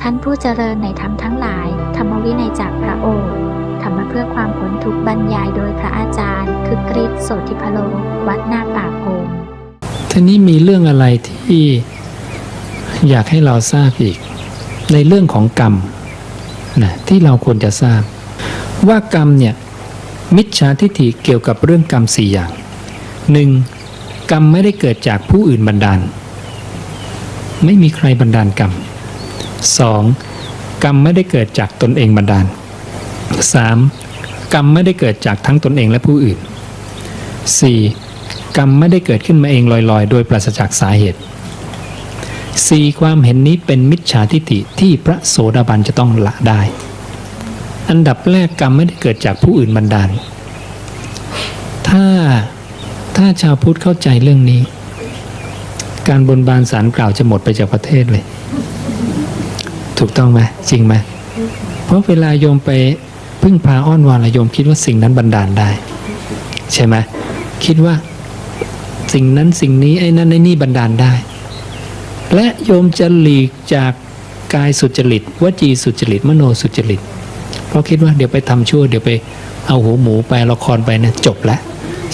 ท่านผู้เจริญในธรรมทั้งหลายธรรมวินัยจากพระโอษฐ์ธรรมะเพื่อความพ้นทุกข์บรรยายโดยพระอาจารย์คึกฤทธิ์โสธิพโลวัดนาป่าพงทีนี้มีเรื่องอะไรที่อยากให้เราทราบอีกในเรื่องของกรรมนะที่เราควรจะทราบว่ากรรมเนี่ยมิจฉาทิฏฐิเกี่ยวกับเรื่องกรรม4อย่าง 1. กรรมไม่ได้เกิดจากผู้อื่นบันดาลไม่มีใครบันดาลกรรม 2. กรรมไม่ได้เกิดจากตนเองบันดาล 3. กรรมไม่ได้เกิดจากทั้งตนเองและผู้อื่น 4. กรรมไม่ได้เกิดขึ้นมาเองลอยๆโดยปราศจากสาเหตุ 4. ความเห็นนี้เป็นมิจฉาทิฏฐิที่พระโสดาบันจะต้องละได้อันดับแรกกรรมไม่ได้เกิดจากผู้อื่นบันดาลถ้าชาวพุทธเข้าใจเรื่องนี้การบนบานศาลกล่าวจะหมดไปจากประเทศเลยถูกต้องไหมจริงไหมเพราะเวลาโยมไปพึ่งพาอ้อนวอนโยมคิดว่าสิ่งนั้นบันดาลได้ใช่ไหมคิดว่าสิ่งนั้นสิ่งนี้ไอ้นั่นไอ้นี่บันดาลได้และโยมจะหลีกจากกายสุจริตวจีสุจริตมโนสุจริตเพราะคิดว่าเดี๋ยวไปทำชั่วเดี๋ยวไปเอาหัวหมูไปละครไปเนี่ยจบแล้ว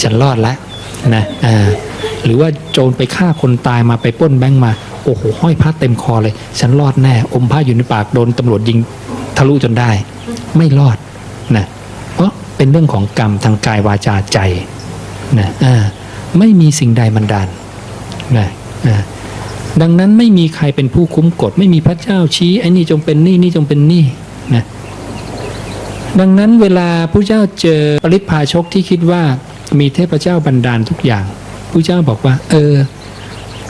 ฉันรอดแล้วนะหรือว่าโจรไปฆ่าคนตายมาไปปล้นแบงค์มาโอ้โหห้อยพระเต็มคอเลยฉันรอดแน่อมพระอยู่ในปากโดนตำรวจยิงทะลุจนได้ไม่รอดนะเพราะเป็นเรื่องของกรรมทางกายวาจาใจนะไม่มีสิ่งใดบันดาลนะดังนั้นไม่มีใครเป็นผู้คุ้มกฎไม่มีพระเจ้าชี้ไอ้นี่จงเป็นนี่นี่จงเป็นนี่นะดังนั้นเวลาพระเจ้าเจอปริพาชกที่คิดว่ามีเทพเจ้าบันดาลทุกอย่างพระเจ้าบอกว่า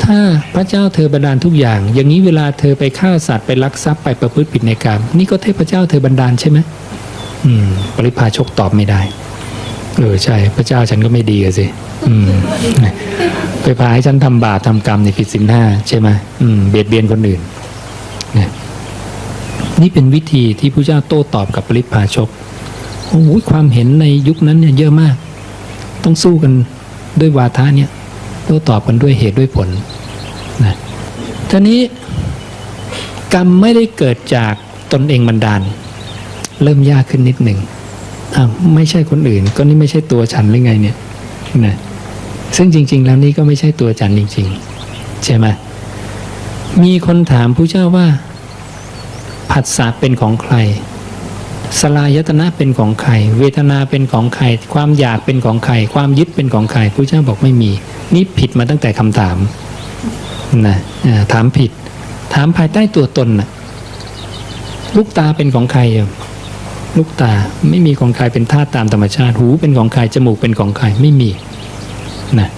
ถ้าพระเจ้าเธอบันดาลทุกอย่างอย่างนี้เวลาเธอไปฆ่าสัตว์ไปลักทรัพย์ไปประพฤติผิดในกรรมนี่ก็เทพเจ้าเธอบันดาลใช่ไหมปริพาชกตอบไม่ได้ใช่พระเจ้าฉันก็ไม่ดีสิไปพาให้ฉันทำบาปทำกรรมในผิดศีล 5ใช่ไหมเบียดเบียนคนอื่นนี่เป็นวิธีที่พระเจ้าโต้ตอบกับปริพาชกโอ้โหความเห็นในยุคนั้นเนี่ยเยอะมากต้องสู้กันด้วยวาทะเนี่ยโต้ตอบกันด้วยเหตุด้วยผลนะทีนี้กรรมไม่ได้เกิดจากตนเองบันดาลเริ่มยากขึ้นนิดหนึ่งไม่ใช่คนอื่นก็นี่ไม่ใช่ตัวฉันหรือไงเนี่ยนะซึ่งจริงๆแล้วนี่ก็ไม่ใช่ตัวฉันจริงๆใช่ไหมมีคนถามพระเจ้าว่าผัสสะเป็นของใครสลายตนะเป็นของใครเวทนาเป็นของใครความอยากเป็นของใครความยึดเป็นของใครพระเจ้าบอกไม่มีนี่ผิดมาตั้งแต่คำถามนะถามผิดถามภายใต้ตัวตนน่ะลูกตาเป็นของใครลูกตาไม่มีของใครเป็นธาตุตามธรรมชาติหูเป็นของใครจมูกเป็นของใครไม่มีนะ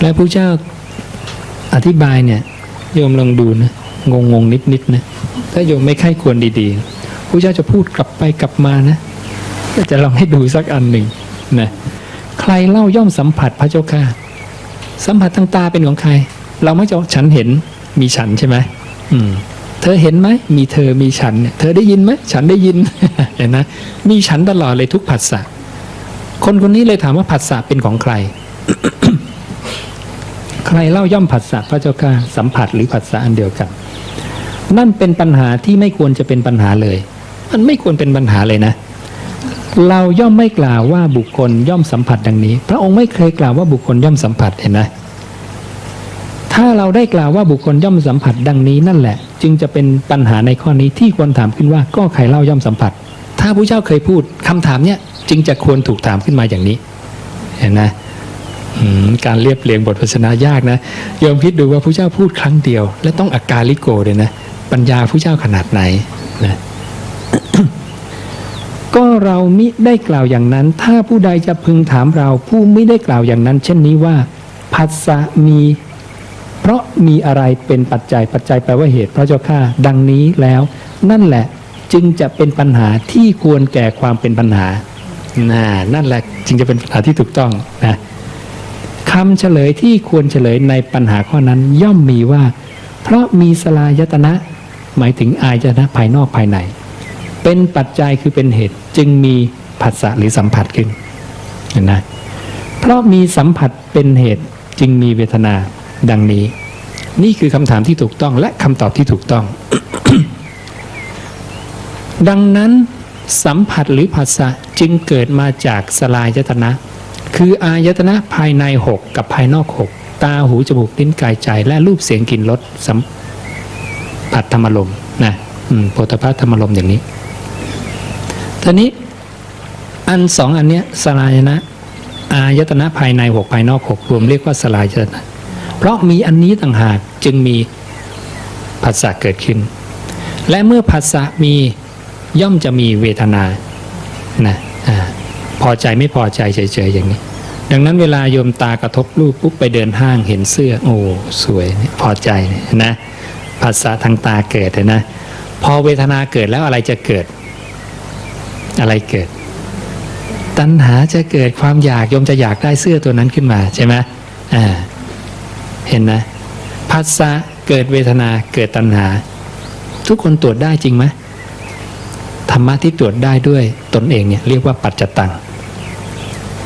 และพระเจ้าอธิบายเนี่ยโยมลองดูนะงงนิดนะถ้าโยมไม่ใคร่ควรดีๆพระเจ้าจะพูดกลับไปกลับมานะก็จะลองให้ดูสักอันหนึ่งนะใครเล่าย่อมสัมผัสพระเจ้าค่ะสัมผัสทางตาเป็นของใครเราไม่จะฉันเห็นมีฉันใช่ไหมเธอเห็นไหมมีเธอมีฉันเนี่ยเธอได้ยินไหมฉันได้ยิน เห็นนะมีฉันตลอดเลยทุกผัสสะคนนี้เลยถามว่าผัสสะเป็นของใคร ใครเล่าย่อมผัสสะพระเจ้าค่ะสัมผัสหรือผัสสะอันเดียวกันนั่นเป็นปัญหาที่ไม่ควรจะเป็นปัญหาเลยมันไม่ควรเป็นปัญหาเลยนะเราย่อมไม่กล่าวว่าบุคคลย่อมสัมผัสดังนี้พระองค์ไม่เคยกล่าวว่าบุคคลย่อมสัมผัสเห็นไหมถ้าเราได้กล่าวว่าบุคคลย่อมสัมผัสดังนี้นั่นแหละจึงจะเป็นปัญหาในข้อนี้ที่ควรถามขึ้นว่าก็ใครเล่าย่อมสัมผัสถ้าพระเจ้าเคยพูดคำถามเนี้ยจึงจะควรถูกถามขึ้นมาอย่างนี้เห็นไหมการเรียบเรียงบทพรรณนายากนะโยมคิดดูว่าพระเจ้าพูดครั้งเดียวและต้องอากาลิโกเลยนะปัญญาพระเจ้าขนาดไหนนะ ก็เรามิได้กล่าวอย่างนั้นถ้าผู้ใดจะพึงถามเราผู้ไม่ได้กล่าวอย่างนั้นเช่นนี้ว่าผัสสะมีเพราะมีอะไรเป็นปัจจัยแปลว่าเหตุพระเจ้าข้าดังนี้แล้วนั่นแหละจึงจะเป็นปัญหาที่ควรแก่ความเป็นปัญหานั่นแหละจึงจะเป็นปัญหาที่ถูกต้องนะคำเฉลยที่ควรเฉลยในปัญหาข้อนั้นย่อมมีว่าเพราะมีสลายตนะหมายถึงอายตนะภายนอกภายในเป็นปัจจัยคือเป็นเหตุจึงมีผัสสะหรือสัมผัสขึ้นเห็นไหมเพราะมีสัมผัสเป็นเหตุจึงมีเวทนาดังนี้นี่คือคำถามที่ถูกต้องและคำตอบที่ถูกต้อง ดังนั้นสัมผัสหรือผัสสะจึงเกิดมาจากสลายตนะ คืออายตนะภายใน6กับภายนอก6ตาหูจมูกลิ้นกายใจและรูปเสียงกลิ่นรสสัมผัสธรรมารมณ์นะโผฏฐัพพะธรรมารมณ์อย่างนี้ทีนี้อันสองอันเนี้ยสลายตนะอายตนะภายใน6ภายนอก6รวมเรียกว่าสลายตนะเพราะมีอันนี้ต่างหากจึงมีผัสสะเกิดขึ้นและเมื่อผัสสะมีย่อมจะมีเวทนานะพอใจไม่พอใจเฉยๆอย่างนี้ดังนั้นเวลาโยมตากระทบรูปปุ๊บไปเดินห้างเห็นเสื้อโอ้สวยพอใจนะผัสสะทางตาเกิดนะพอเวทนาเกิดแล้วอะไรจะเกิดอะไรเกิดตัณหาจะเกิดความอยากโยมจะอยากได้เสื้อตัวนั้นขึ้นมาใช่ไหมเห็นนะผัสสะเกิดเวทนาเกิดตัณหาทุกคนตรวจได้จริงไหมธรรมะที่ตรวจได้ด้วยตนเองเนี่ยเรียกว่าปัจจตัง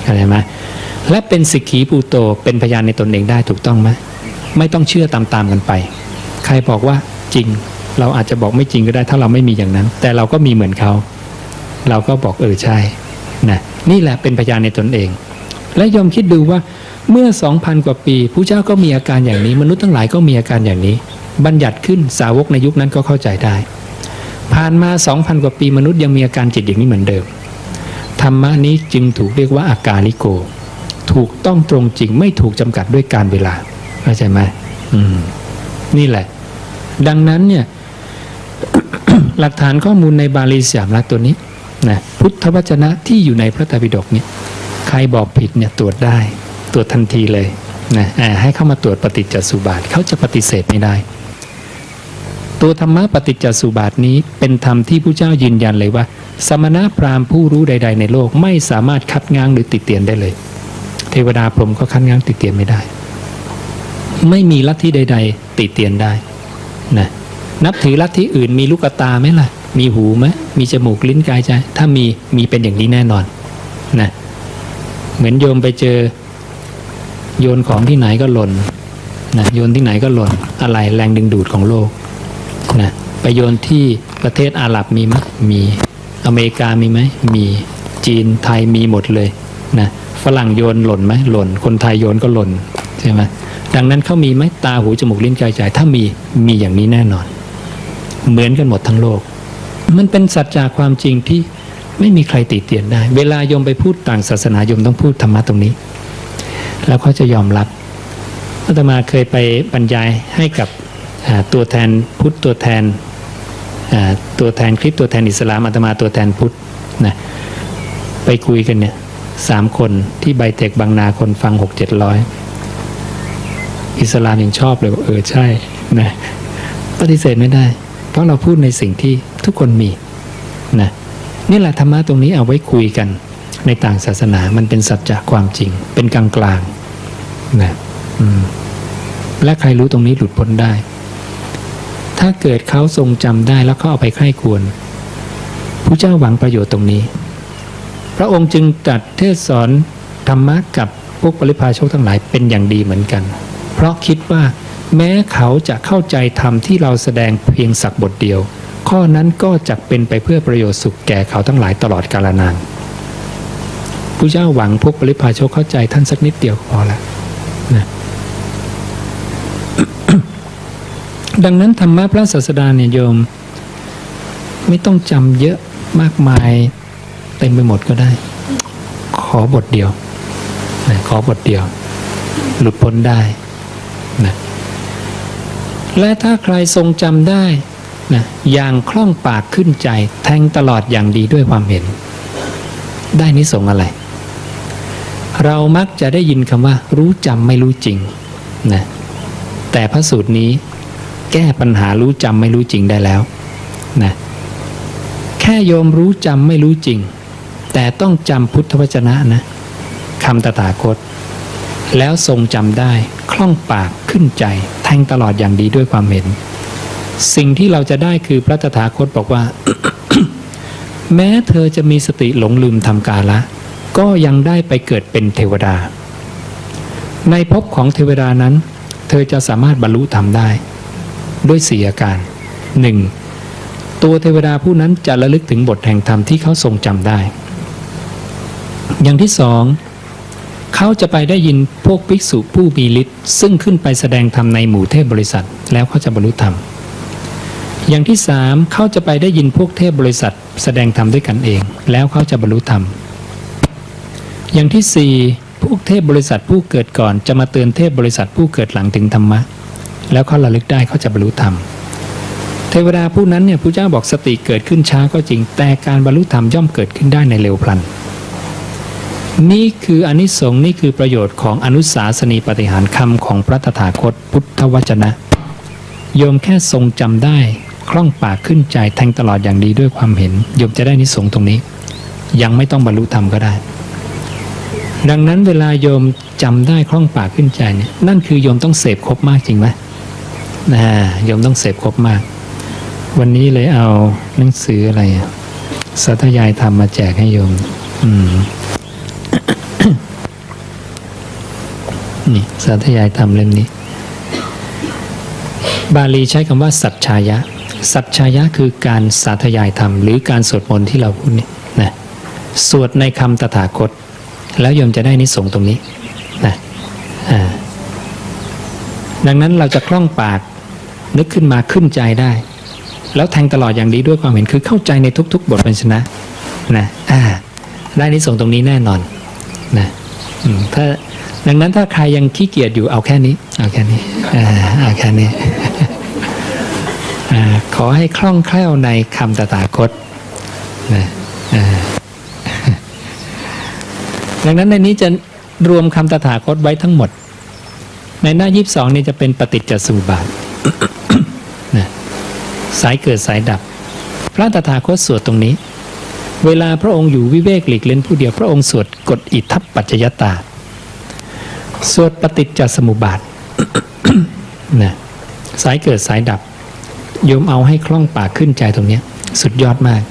เข้าใจไหมและเป็นสิกขีปูโตเป็นพยานในตนเองได้ถูกต้องไหมไม่ต้องเชื่อตามๆกันไปใครบอกว่าจริงเราอาจจะบอกไม่จริงก็ได้ถ้าเราไม่มีอย่างนั้นแต่เราก็มีเหมือนเขาเราก็บอกใช่นะนี่แหละเป็นพยานในตนเองและยอมคิดดูว่าเมื่อ 2,000 กว่าปีพระเจ้าก็มีอาการอย่างนี้มนุษย์ทั้งหลายก็มีอาการอย่างนี้บัญญัติขึ้นสาวกในยุคนั้นก็เข้าใจได้ผ่านมา 2,000 กว่าปีมนุษย์ยังมีอาการจิตอย่างนี้เหมือนเดิมธรรมะนี้จึงถูกเรียกว่าอากาลิโกถูกต้องตรงจริงไม่ถูกจำกัดด้วยการเวลาเข้าใจไหมนี่แหละดังนั้นเนี่ย หลักฐานข้อมูลในบาลีสามรัตตัวนี้นะพุทธวจนะที่อยู่ในพระไตรปิฎกเนี่ยใครบอกผิดเนี่ยตรวจได้ตรวจทันทีเลยนะให้เข้ามาตรวจปฏิจจสุบาทเขาจะปฏิเสธไม่ได้ตัวธรรมะปฏิจจสุบาทนี้เป็นธรรมที่พระเจ้ายืนยันเลยว่าสมณพราหมณ์ผู้รู้ใดๆในโลกไม่สามารถคัดง้างหรือติเตียนได้เลยเทวดาพรหมก็คัดง้างติเตียนไม่ได้ไม่มีลัทธิใดๆติเตียนได้นะนับถือลัทธิอื่นมีลูกตาไหมล่ะมีหูไหมมีจมูกลิ้นกายใจถ้ามีเป็นอย่างนี้แน่นอนนะเหมือนโยมไปเจอโยนของที่ไหนก็หล่นนะโยนที่ไหนก็หล่นอะไรแรงดึงดูดของโลกนะไปโยนที่ประเทศอาหรับมีไหมมีอเมริกามีไหมมีจีนไทยมีหมดเลยนะฝรั่งโยนหล่นไหมหล่นคนไทยโยนก็หล่นใช่ไหมดังนั้นเขามีไหมตาหูจมูกลิ้นกายใจถ้ามีอย่างนี้แน่นอนเหมือนกันหมดทั้งโลกมันเป็นสัจจะความจริงที่ไม่มีใครติเตียนได้เวลาโยมไปพูดต่างศาสนาโยมต้องพูดธรรมะตรงนี้แล้วเขาจะยอมรับอาตมาเคยไปบรรยายให้กับตัวแทนพุทธตัวแทนคริสต์ตัวแทนอิสลามอาตมาตัวแทนพุทธนะไปคุยกันเนี่ย3 คนที่ไบเทคบางนาคนฟัง 6-700 อิสลามยังชอบเลยว่าใช่นะปฏิเสธไม่ได้เพราะเราพูดในสิ่งที่ทุกคนมีนะนี่แหละธรรมะตรงนี้เอาไว้คุยกันในต่างศาสนามันเป็นสัจจะความจริงเป็นกลางๆนะและใครรู้ตรงนี้หลุดพ้นได้ถ้าเกิดเขาทรงจำได้แล้วเขาเอาไปใคร่ควรพระเจ้าหวังประโยชน์ตรงนี้พระองค์จึงตรัสเทศสอนธรรมะกับพวกปริพาชกทั้งหลายเป็นอย่างดีเหมือนกันเพราะคิดว่าแม้เขาจะเข้าใจธรรมที่เราแสดงเพียงสักบทเดียวข้อนั้นก็จะเป็นไปเพื่อประโยชน์สุขแก่เขาทั้งหลายตลอดกาลนานพระเจ้าหวังพวกปริพาชกเข้าใจท่านสักนิดเดียวพอละนะ ดังนั้นธรรมะพระศาสดาเนี่ยโยมไม่ต้องจำเยอะมากมายเต็มไปหมดก็ได้ขอบทเดียวนะขอบทเดียวหลุดพ้นได้นะและถ้าใครทรงจำได้นะอย่างคล่องปากขึ้นใจแทงตลอดอย่างดีด้วยความเห็นได้นิสงส์อะไรเรามักจะได้ยินคำว่ารู้จำไม่รู้จริงนะแต่พระสูตรนี้แก้ปัญหารู้จำไม่รู้จริงได้แล้วนะแค่โยมรู้จำไม่รู้จริงแต่ต้องจำพุทธวจนะนะคำตถาคตแล้วทรงจำได้คล่องปากขึ้นใจแทงตลอดอย่างดีด้วยความเห็นสิ่งที่เราจะได้คือพระตถาคตบอกว่า แม้เธอจะมีสติหลงลืมทำกาละก็ยังได้ไปเกิดเป็นเทวดาในภพของเทวดานั้นเธอจะสามารถบรรลุธรรมได้ด้วย4 อาการ 1. ตัวเทวดาผู้นั้นจะระลึกถึงบทแห่งธรรมที่เขาทรงจำได้อย่างที่สองเขาจะไปได้ยินพวกภิกษุผู้มีฤทธิ์ซึ่งขึ้นไปแสดงธรรมในหมู่เทพบริษัทแล้วเขาจะบรรลุธรรมอย่างที่สามเขาจะไปได้ยินพวกเทพบริษัทแสดงธรรมด้วยกันเองแล้วเขาจะบรรลุธรรมอย่างที่สี่พวกเทพบริษัทผู้เกิดก่อนจะมาเตือนเทพบริษัทผู้เกิดหลังถึงธรรมะแล้วเขาระลึกได้เขาจะบรรลุธรรมเทวดาผู้นั้นเนี่ยพระเจ้าบอกสติเกิดขึ้นช้าก็จริงแต่การบรรลุธรรมย่อมเกิดขึ้นได้ในเร็วพลันนี่คืออานิสงส์นี่คือประโยชน์ของอนุสาสนีปาฏิหาริย์คำของพระตถาคตพุทธวจนะโยมแค่ทรงจำได้คล่องปากขึ้นใจแทงตลอดอย่างดีด้วยความเห็นโยมจะได้อานิสงส์ตรงนี้ยังไม่ต้องบรรลุธรรมก็ได้ดังนั้นเวลาโยมจำได้คล่องปากขึ้นใจเนี่ยนั่นคือโยมต้องเสพครบมากจริงไหมโยมต้องเสพครบมากวันนี้เลยเอาหนังสืออะไรสาธยายธรรมมาแจกให้โยมนี่สาธยายธรรมเล่มนี้บาลีใช้คำว่าสัจฉายะสัจฉายะคือการสาธยายธรรมหรือการสวดมนต์ที่เราพูดนี่นะสวดในคำตถาคตแล้วโยมจะได้นิสงส์ตรงนี้นะดังนั้นเราจะคล่องปากนึกขึ้นมาขึ้นใจได้แล้วแทงตลอดอย่างดีด้วยความเห็นคือเข้าใจในทุกๆบทพยัญชนะนะได้นิสงส์ตรงนี้แน่นอนนะถ้าดังนั้นถ้าใครยังขี้เกียจอยู่เอาแค่นี้เอาแค่นี้ขอให้คล่องแคล่วในคำตถาคตนะดังนั้นในนี้จะรวมคำตถาคตไว้ทั้งหมดในหน้า22นี่จะเป็นปฏิจจสมุปบาท นะสายเกิดสายดับพระตถาคตสวดตรงนี้เวลาพระองค์อยู่วิเวกหลีกเล่นผู้เดียวพระองค์สวดกฎอิทัปปัจจยตาสวดปฏิจจสมุปบาท นะสายเกิดสายดับโยมเอาให้คล่องปากขึ้นใจตรงนี้สุดยอดมาก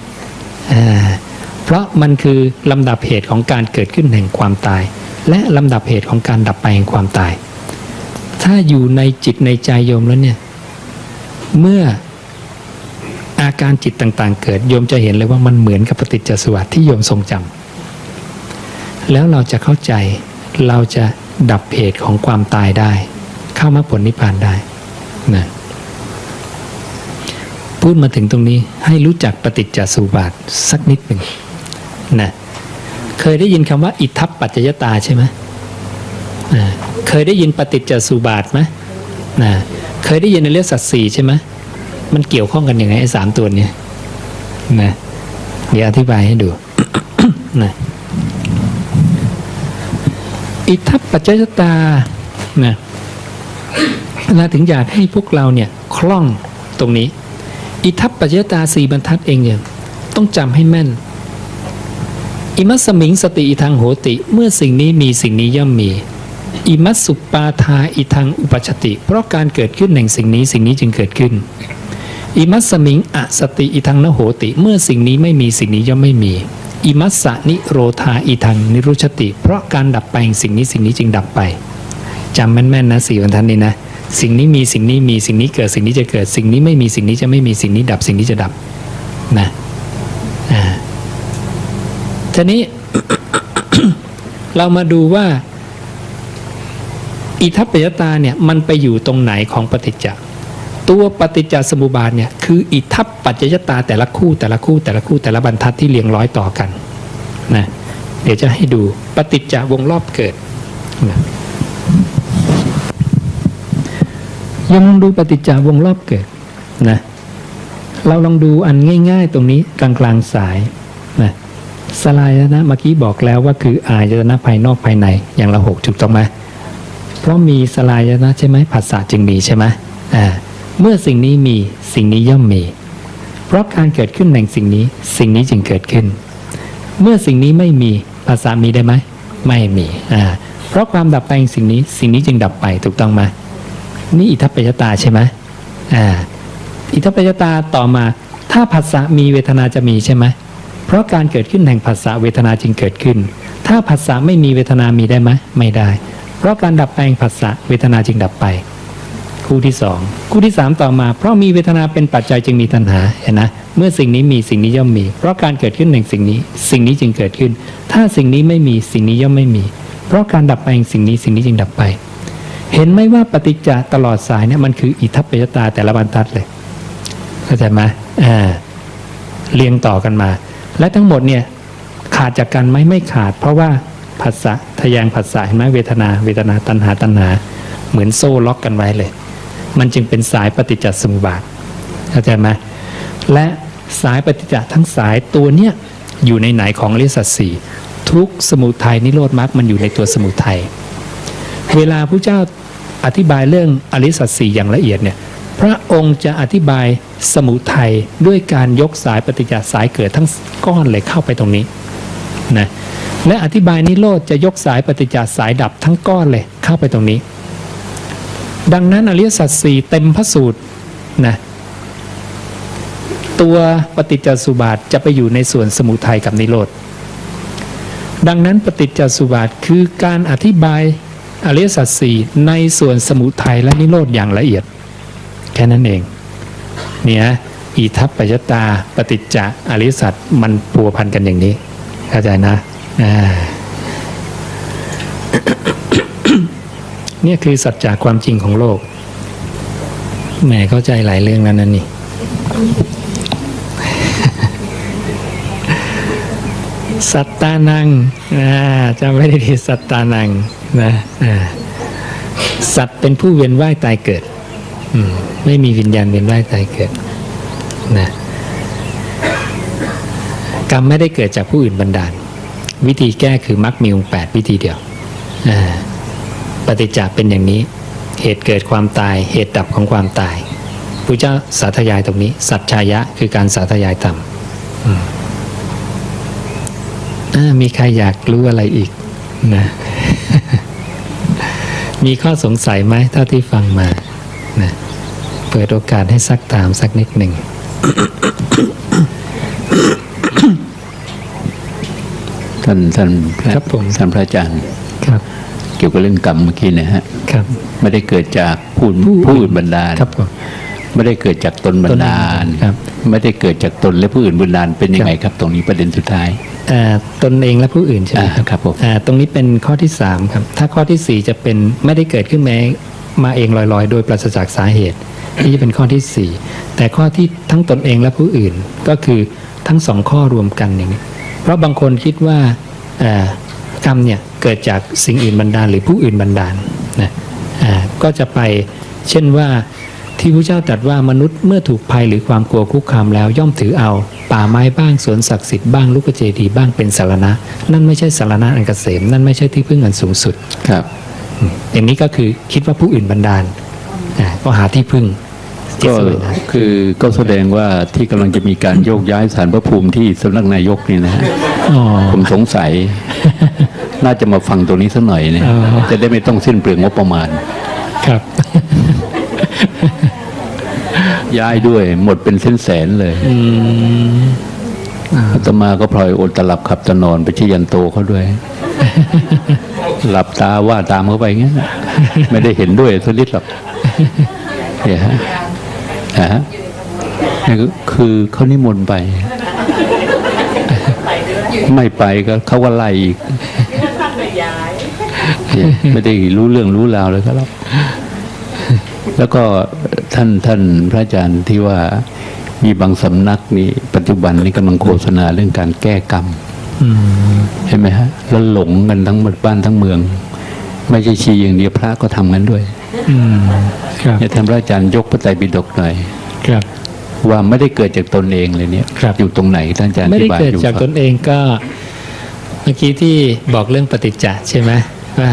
เพราะมันคือลำดับเหตุของการเกิดขึ้นแห่งความตายและลำดับเหตุของการดับไปแห่งความตายถ้าอยู่ในจิตในใจโยมแล้วเนี่ยเมื่ออาการจิตต่างๆเกิดโยมจะเห็นเลยว่ามันเหมือนกับปฏิจจสมุปบาทที่โยมทรงจำแล้วเราจะเข้าใจเราจะดับเหตุของความตายได้เข้ามรรคผลนิพพานได้นะพูดมาถึงตรงนี้ให้รู้จักปฏิจจสมุปบาทสักนิดหนึ่งนะเคยได้ยินคำว่าอิทัปปัจจยตาใช่ไหมเคยได้ยินปฏิจจสมุปบาทไหมเคยได้ยินในเรื่องสัตว์สี่ใช่ไหมมันเกี่ยวข้องกันยังไงไอ้สามตัวนี้นะเดี๋ยวอธิบายให้ดู นะอิทัปปัจจยตานะเราถึงอยากให้พวกเราเนี่ยคล่องตรงนี้อิทัปปัจจยตา4บรรทัดเองเนี่ยต้องจำให้แม่นอิมัสสมิงสติอิทังโหติเมื่อสิ่งนี้มีสิ่งนี้ย่อมมีอิมัสสุปาทาอิทังอุปัชชติเพราะการเกิดขึ้นแห่งสิ่งนี้จึงเกิดขึ้นอิมัสสมิงอสติอิทังนโหติเมื่อสิ่งนี้ไม่มีสิ่งนี้ย่อมไม่มีอิมัสสะนิโรธาอิทังนิรุชติเพราะการดับไปแห่งสิ่งนี้จึงดับไปจำแม่นๆนะ4บรรทัดนี้นะสิ่งนี้มีสิ่งนี้มีสิ่งนี้เกิดสิ่งนี้จะเกิดสิ่งนี้ไม่มีสิ่งนี้จะไม่มีสิ่งนี้ดับสิ่งนี้จะดับนะทีนี้ เรามาดูว่าอิทัปปัจจยตาเนี่ยมันไปอยู่ตรงไหนของปฏิจจ์ตัวปฏิจจสมุปบาทเนี่ยคืออิทัปปัจจยตาแต่ละคู่แต่ละบรรทัดที่เรียงร้อยต่อกันนะเดี๋ยวจะให้ดูปฏิจจวงรอบเกิดนะยังลองดูปฏิจจวงรอบเกิดนะเราลองดูอันง่ายๆตรงนี้กลางๆสายนะสลายนะเมื่อกี้บอกแล้วว่าคืออายตนะภายนอกภายในอย่างละ6ถูกต้องไหมเพราะมีสลายนะใช่ไหมผัสสะจึงมีใช่ไหมเมื่อสิ่งนี้มีสิ่งนี้ย่อมมีเพราะการเกิดขึ้นแห่งสิ่งนี้จึงเกิดขึ้นเมื่อสิ่งนี้ไม่มีผัสสะมีได้ไหมไม่มีเพราะความดับไปแห่งสิ่งนี้จึงดับไปถูกต้องไหมนี่อิทัปปัจจยตาใช่ไหมอิทัปปัจจยตาต่อมาถ้าผัสสะมีเวทนาจะมีใช่ไหมเพราะการเกิดขึ้นแห่งผัสสะเวทนาจึงเกิดขึ้นถ้าผัสสะไม่มีเวทนามีได้ไหมไม่ได้เพราะการดับไปแห่งผัสสะเวทนาจึงดับไปค คู่ที่สองคู่ที่สามต่อมาเพราะมีเวทนาเป็นปัจจัยจึงมีตัณหาเห็นนะเมื่อสิ่งนี้มีสิ่งนี้ย่อมมีเพราะการเกิดขึ้นแห่งสิ่งนี้จึงเกิดขึ้นถ้าสิ่งนี้ไม่มีสิ่งนี้ย่อมไม่มีเพราะการดับไปแห่งสิ่งนี้จึงดับไปเห็นไหมว่าปฏิจจ์ตลอดสายเนี่ยมันคืออิทัปปัจจตาแต่ละบรรทัดเลยเข้าใจไหมเรียงต่อกันมาและทั้งหมดเนี่ยขาดจากกันไหมไม่ขาดเพราะว่าผัสสะทะแยงผัสสะเห็นไหมเวทนาตัณหาเหมือนโซ่ล็อกกันไว้เลยมันจึงเป็นสายปฏิจจสมุปบาทเข้าใจไหมและสายปฏิจจทั้งสายตัวเนี้ยอยู่ในไหนของอริยสัจสี่ทุกสมุทัยนิโรธมรรคมันอยู่ในตัวสมุทัยเวลาพระเจ้าอธิบายเรื่องอริยสัจสี่อย่างละเอียดเนี่ยพระองค์จะอธิบายสมุทัยด้วยการยกสายปฏิจจสายเกิดทั้งก้อนเลยเข้าไปตรงนี้นะและอธิบายนิโรธจะยกสายปฏิจจสายดับทั้งก้อนเลยเข้าไปตรงนี้ดังนั้นอริยสัจสี่เต็มพระสูตรนะตัวปฏิจจสุบาทจะไปอยู่ในส่วนสมุทัยกับนิโรธดังนั้นปฏิจจสุบาทคือการอธิบายอริยสัจสี่ในส่วนสมุทัยและนิโรธอย่างละเอียดแค่นั้นเองเนี่ยอิทัปปัจจตาปฏิจจอริยสัจมันพัวพันกันอย่างนี้เข้าใจนะเนี่ยคือสัจจะความจริงของโลกแหมเข้าใจหลายเรื่องแล้วนั่นนี่ สัตตานังจำไม่ได้ดีสัตตานังนะสัตว์เป็นผู้เวียนว่ายตายเกิดไม่มีวิญญาณเวียนว่ายตายเกิดนะกรรมไม่ได้เกิดจากผู้อื่นบันดาลวิธีแก้คือมรรคมีองค์ 8วิธีเดียวปฏิจจ์เป็นอย่างนี้เหตุเกิดความตายเหตุดับของความตายพระเจ้าสาธยายตรงนี้สัจฉายะคือการสาธยายธรรมมีใครอยากรู้อะไรอีกนะ มีข้อสงสัยไหมเท่าที่ฟังมานะเปิดโอกาสให้ซักถามสักนิดหนึ่ง ท่านครับผม ท่านพระอาจารย์ ครับ เกี่ยวกับเรื่องกรรมเมื่อกี้นะฮะ ครับ ไม่ได้เกิดจากผู้อื่นบันดาล ครับผม ไม่ได้เกิดจากตนบันดาล ครับ ไม่ได้เกิดจากตนและผู้อื่นบันดาลเป็นยังไงครับตรงนี้ประเด็นสุดท้าย ตนเองและผู้อื่นใช่ไหม ครับผม ตรงนี้เป็นข้อที่3ครับถ้าข้อที่4จะเป็นไม่ได้เกิดขึ้นมาเองลอยๆโดยปราศจากสาเหตุนี่จะเป็นข้อที่4แต่ข้อที่ทั้งตนเองและผู้อื่นก็คือทั้ง2ข้อรวมกันอย่างนี้เพราะบางคนคิดว่ากรรมเนี่ยเกิดจากสิ่งอื่นบันดาลหรือผู้อื่นบันดาลนะก็จะไปเช่นว่าที่พระเจ้าตรัสว่ามนุษย์เมื่อถูกภัยหรือความกลัวคุกคามแล้วย่อมถือเอาป่าไม้บ้างสวนศักดิ์สิทธิ์บ้างลูกเจดีย์บ้างเป็นสารณะนั่นไม่ใช่สารณะอันเกษมนั่นไม่ใช่ที่พึ่งอันสูงสุด ครับ อย่างนี้ก็คือคิดว่าผู้อื่นบันดาลก็หาที่พึ่ง ก็แสดงว่าที่กำลังจะมีการโยกย้ายศาลพระภูมิที่สำนักนายกนี่นะฮะผมสงสัย น่าจะมาฟังตัวนี้สักหน่อยเนี่ยจะได้ไม่ต้องสิ้นเปลืองงบประมาณ ครับ ย้ายด้วยหมดเป็นแสนๆเลยอาตมาก็พลอยอดตะหลับขับตะนอนไปชี้ยันโตเขาด้วย หลับตาว่าตามเขาไปงั้นไม่ได้เห็นด้วยสักนิดหรอกเนี่ยฮะนี่ก็คือเขานิมนต์ไป ไม่ไปก็เขาว่าไล่อีกไม่ได้รู้เรื่องรู้ราวเลยครับแล้วก็ท่านพระอาจารย์ที่ว่ามีบางสำนักนี่ปัจจุบันนี้กำลังโฆษณาเรื่องการแก้กรรมเห็นไหมฮะแล้วหลงกันทั้งบ้านทั้งเมืองไม่ใช่ชีอย่างเดียวพระก็ทำกันด้วยเนี่ยท่านพระอาจารย์ยกพระไตรปิฎกหน่อยว่าไม่ได้เกิดจากตนเองเลยเนี่ยอยู่ตรงไหนท่านอาจารย์อธิบายอยู่ไม่ได้เกิดจากตนเองก็เมื่อกี้ที่บอกเรื่องปฏิจจ์ใช่ไหมว่า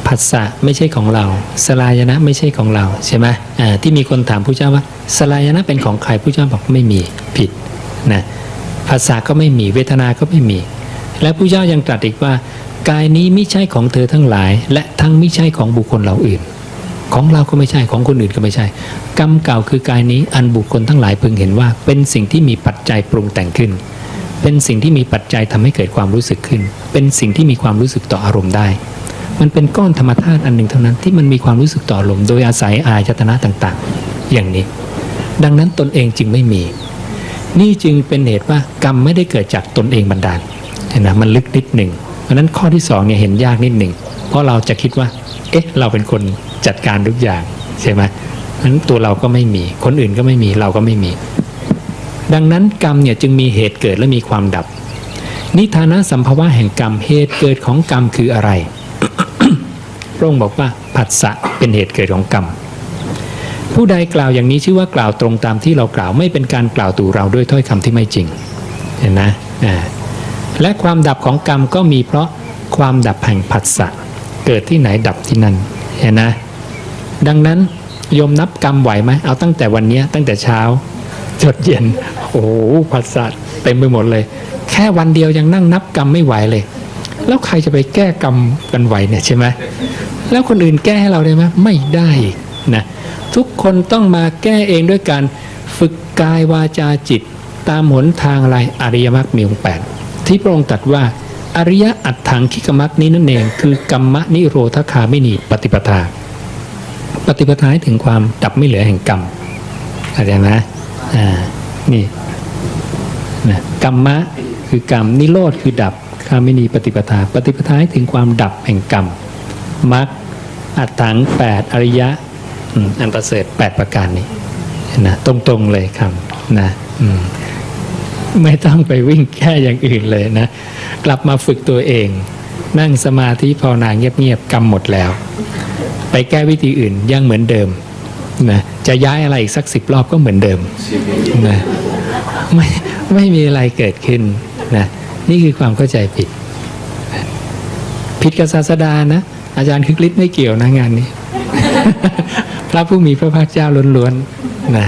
ผัสสะไม่ใช่ของเราสลายนะไม่ใช่ของเราใช่ไหมที่มีคนถามพระเจ้าว่าสลายนะเป็นของใครพระเจ้าบอกไม่มีผิดนะผัสสะก็ไม่มีเวทนาก็ไม่มีและพระเจ้ายังตรัสอีกว่ากายนี้ไม่ใช่ของเธอทั้งหลายและทั้งไม่ใช่ของบุคคลเราอื่นของเราก็ไม่ใช่ของคนอื่นก็ไม่ใช่กรรมเก่าคือกายนี้อันบุคคลทั้งหลายพึงเห็นว่าเป็นสิ่งที่มีปัจจัยปรุงแต่งขึ้นเป็นสิ่งที่มีปัจจัยทำให้เกิดความรู้สึกขึ้นเป็นสิ่งที่มีความรู้สึกต่ออารมณ์ได้ มันเป็นก้อนธรรมธาตุอันหนึ่งเท่านั้นที่มันมีความรู้สึกต่อลมโดยอาศัยอายตนะต่างๆอย่างนี้ดังนั้นตนเองจึงไม่มีนี่จึงเป็นเหตุว่ากรรมไม่ได้เกิดจากตนเองบันดาลเห็นไหมมันลึกนิดหนึ่งเพราะนั้นข้อที่สองเนี่ยเห็นยากนิดหนึ่งเพราะเราจะคิดว่าเอ๊ะเราเป็นคนจัดการทุกอย่างใช่ไหมเพราะนั้นตัวเราก็ไม่มีคนอื่นก็ไม่มีเราก็ไม่มีดังนั้นกรรมเนี่ยจึงมีเหตุเกิดและมีความดับนิทานะสัมภวะแห่งกรรมเหตุเกิดของกรรมคืออะไร พระองค์บอกว่าผัสสะเป็นเหตุเกิดของกรรมผู้ใดกล่าวอย่างนี้ชื่อว่ากล่าวตรงตามที่เรากล่าวไม่เป็นการกล่าวตู่เราด้วยถ้อยคำที่ไม่จริงเห็นนะและความดับของกรรมก็มีเพราะความดับแห่งผัสสะเกิดที่ไหนดับที่นั่นเห็นนะดังนั้นโยมนับกรรมไหวไหมเอาตั้งแต่วันนี้ตั้งแต่เช้าจดเย็นโอ้โหผัสสะเต็มไปหมดเลยแค่วันเดียวยังนั่งนับกรรมไม่ไหวเลยแล้วใครจะไปแก้กรรมกันไหวเนี่ยใช่ไหมแล้วคนอื่นแก้ให้เราได้ไหมไม่ได้นะทุกคนต้องมาแก้เองด้วยการฝึกกายวาจาจิตตามหนทางอะไรอริยมรรคมีองค์ 8ที่พระองค์ตรัสว่าอริยอัตถังคิกมรรคนี้นั่นเองคือกรรมนิโรธคามินีปฏิปทาปฏิปทาให้ถึงความดับไม่เหลือแห่งกรรมเข้าใจไหมนี่นะกรรมะคือกรรมนิโรธคือดับคามินีปฏิปทาปฏิปทาให้ถึงความดับแห่งกรรมมรรคอัตถัง8อริยะอันประเสริฐ8ประการนี้นะตรงๆเลยคำนะไม่ต้องไปวิ่งแค่อย่างอื่นเลยนะกลับมาฝึกตัวเองนั่งสมาธิภาวนาเงียบๆกรรมหมดแล้วไปแก้วิธีอื่นยังเหมือนเดิมนะจะย้ายอะไรอีกสัก10 รอบก็เหมือนเดิมนะไม่มีอะไรเกิดขึ้นนะนี่คือความเข้าใจผิดกับศาสดานะอาจารย์คึกฤทธิ์ไม่เกี่ยวนะงานนี้ พระผู้มีพระภาคเจ้าล้วนๆนะ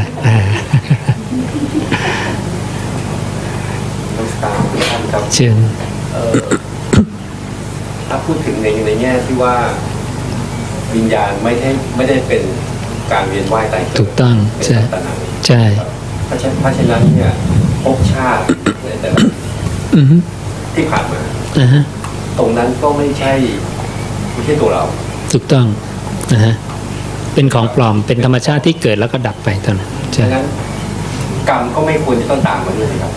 เชิญถ้าพูดถึงในแง่ที่ว่าวิญญาณไม่ได้เป็นการเวียนว่ายตายเกิด ถูกต้องใช่ใช่เพราะฉะนั้นเนี่ยภพชาติแต่ที่ผ่านมาตรงนั้นก็ไม่ใช่ตัวเราถูกต้องนะฮะเป็นของปลอมเป็นธรรมชาติที่เกิดแล้วก็ดับไปเท่านั้นใช่นั้นกรรมก็ไม่ควรจะต้องตามมาด้วยครับ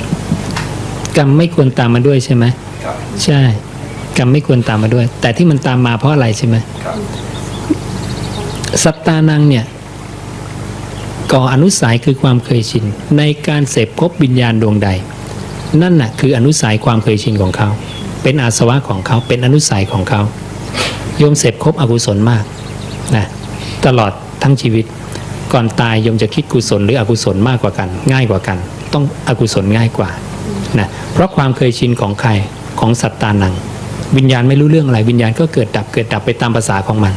กรรมไม่ควรตามมาด้วยใช่ไหมครับใช่กรรมไม่ควรตามมาด้วยแต่ที่มันตามมาเพราะอะไรใช่ไหมครับสัตตานังเนี่ยก่ออนุสัยคือความเคยชินในการเสพภพวิญญาณดวงใดนั่นน่ะคืออนุสัยความเคยชินของเขาเป็นอาสวะของเขาเป็นอนุสัยของเขาโยมเสพครบอกุศลมากนะตลอดทั้งชีวิตก่อนตายโยมจะคิดกุศลหรืออกุศลมากกว่ากันง่ายกว่ากันต้องอกุศลง่ายกว่านะเพราะความเคยชินของใครของสัตตานังวิญญาณไม่รู้เรื่องอะไรวิญญาณก็เกิดดับไปตามภาษาของมัน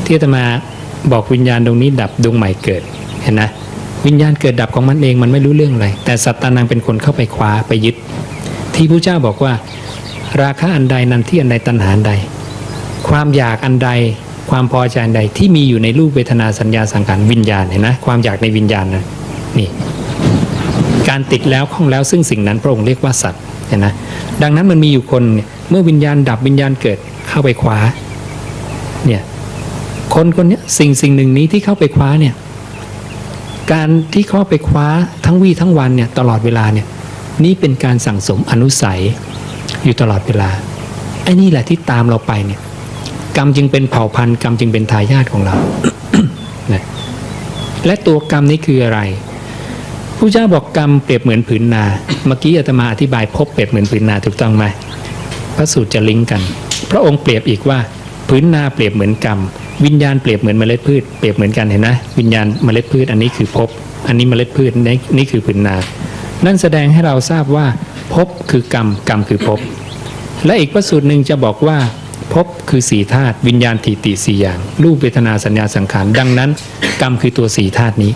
ที่อาตมาบอกวิญญาณดวงนี้ดับดวงใหม่เกิดเห็นนะวิญญาณเกิดดับของมันเองมันไม่รู้เรื่องอะไรแต่สัตตานังเป็นคนเข้าไปคว้าไปยึดที่พระเจ้าบอกว่าราคะอันใดนันที่อันใดตัณหาอันใดความอยากอันใดความพอใจอันใดที่มีอยู่ในรูปเวทนาสัญญาสังขารวิญญาณเห็นนะความอยากในวิญญาณนะนี่การติดแล้วข้องแล้วซึ่งสิ่งนั้นพระองค์เรียกว่าสัตว์เห็นนะดังนั้นมันมีอยู่คนเมื่อวิญญาณดับวิญญาณเกิดเข้าไปคว้าเนี่ยคนนี้สิ่งหนึ่งนี้ที่เข้าไปคว้าเนี่ยการที่เข้าไปคว้าทั้งวี่ทั้งวันเนี่ยตลอดเวลาเนี่ยนี่เป็นการสั่งสมอนุสัยอยู่ตลอดเวลาไอ้นี่แหละที่ตามเราไปเนี่ยกรรมจึงเป็นเผ่าพันธุ์กรรมจึงเป็นทายาทของเรา นะและตัวกรรมนี้คืออะไรพระเจ้าบอกกรรมเปรียบเหมือนผืนนาเมื่อกี้อาตมาอธิบายพบเปรียบเหมือนผืนนาถูกต้องไหมพระสูตรจะลิงก์กันพระองค์เปรียบอีกว่าผืนนาเปรียบเหมือนกรรมวิญญาณเปรียบเหมือนเมล็ดพืชเปรียบเหมือนกันเห็นนะวิญญาณเมล็ดพืชอันนี้คือภพอันนี้เมล็ดพืชนี่คือผืนนานั่นแสดงให้เราทราบว่าภพคือกรรมกรรมคือภพและอีกพระสูตรหนึ่งจะบอกว่าภพคือ4 ธาตุวิญญาณถีติ4 อย่างรูปเวทนาสัญญาสังขารดังนั้นกรรมคือตัว4 ธาตุนี้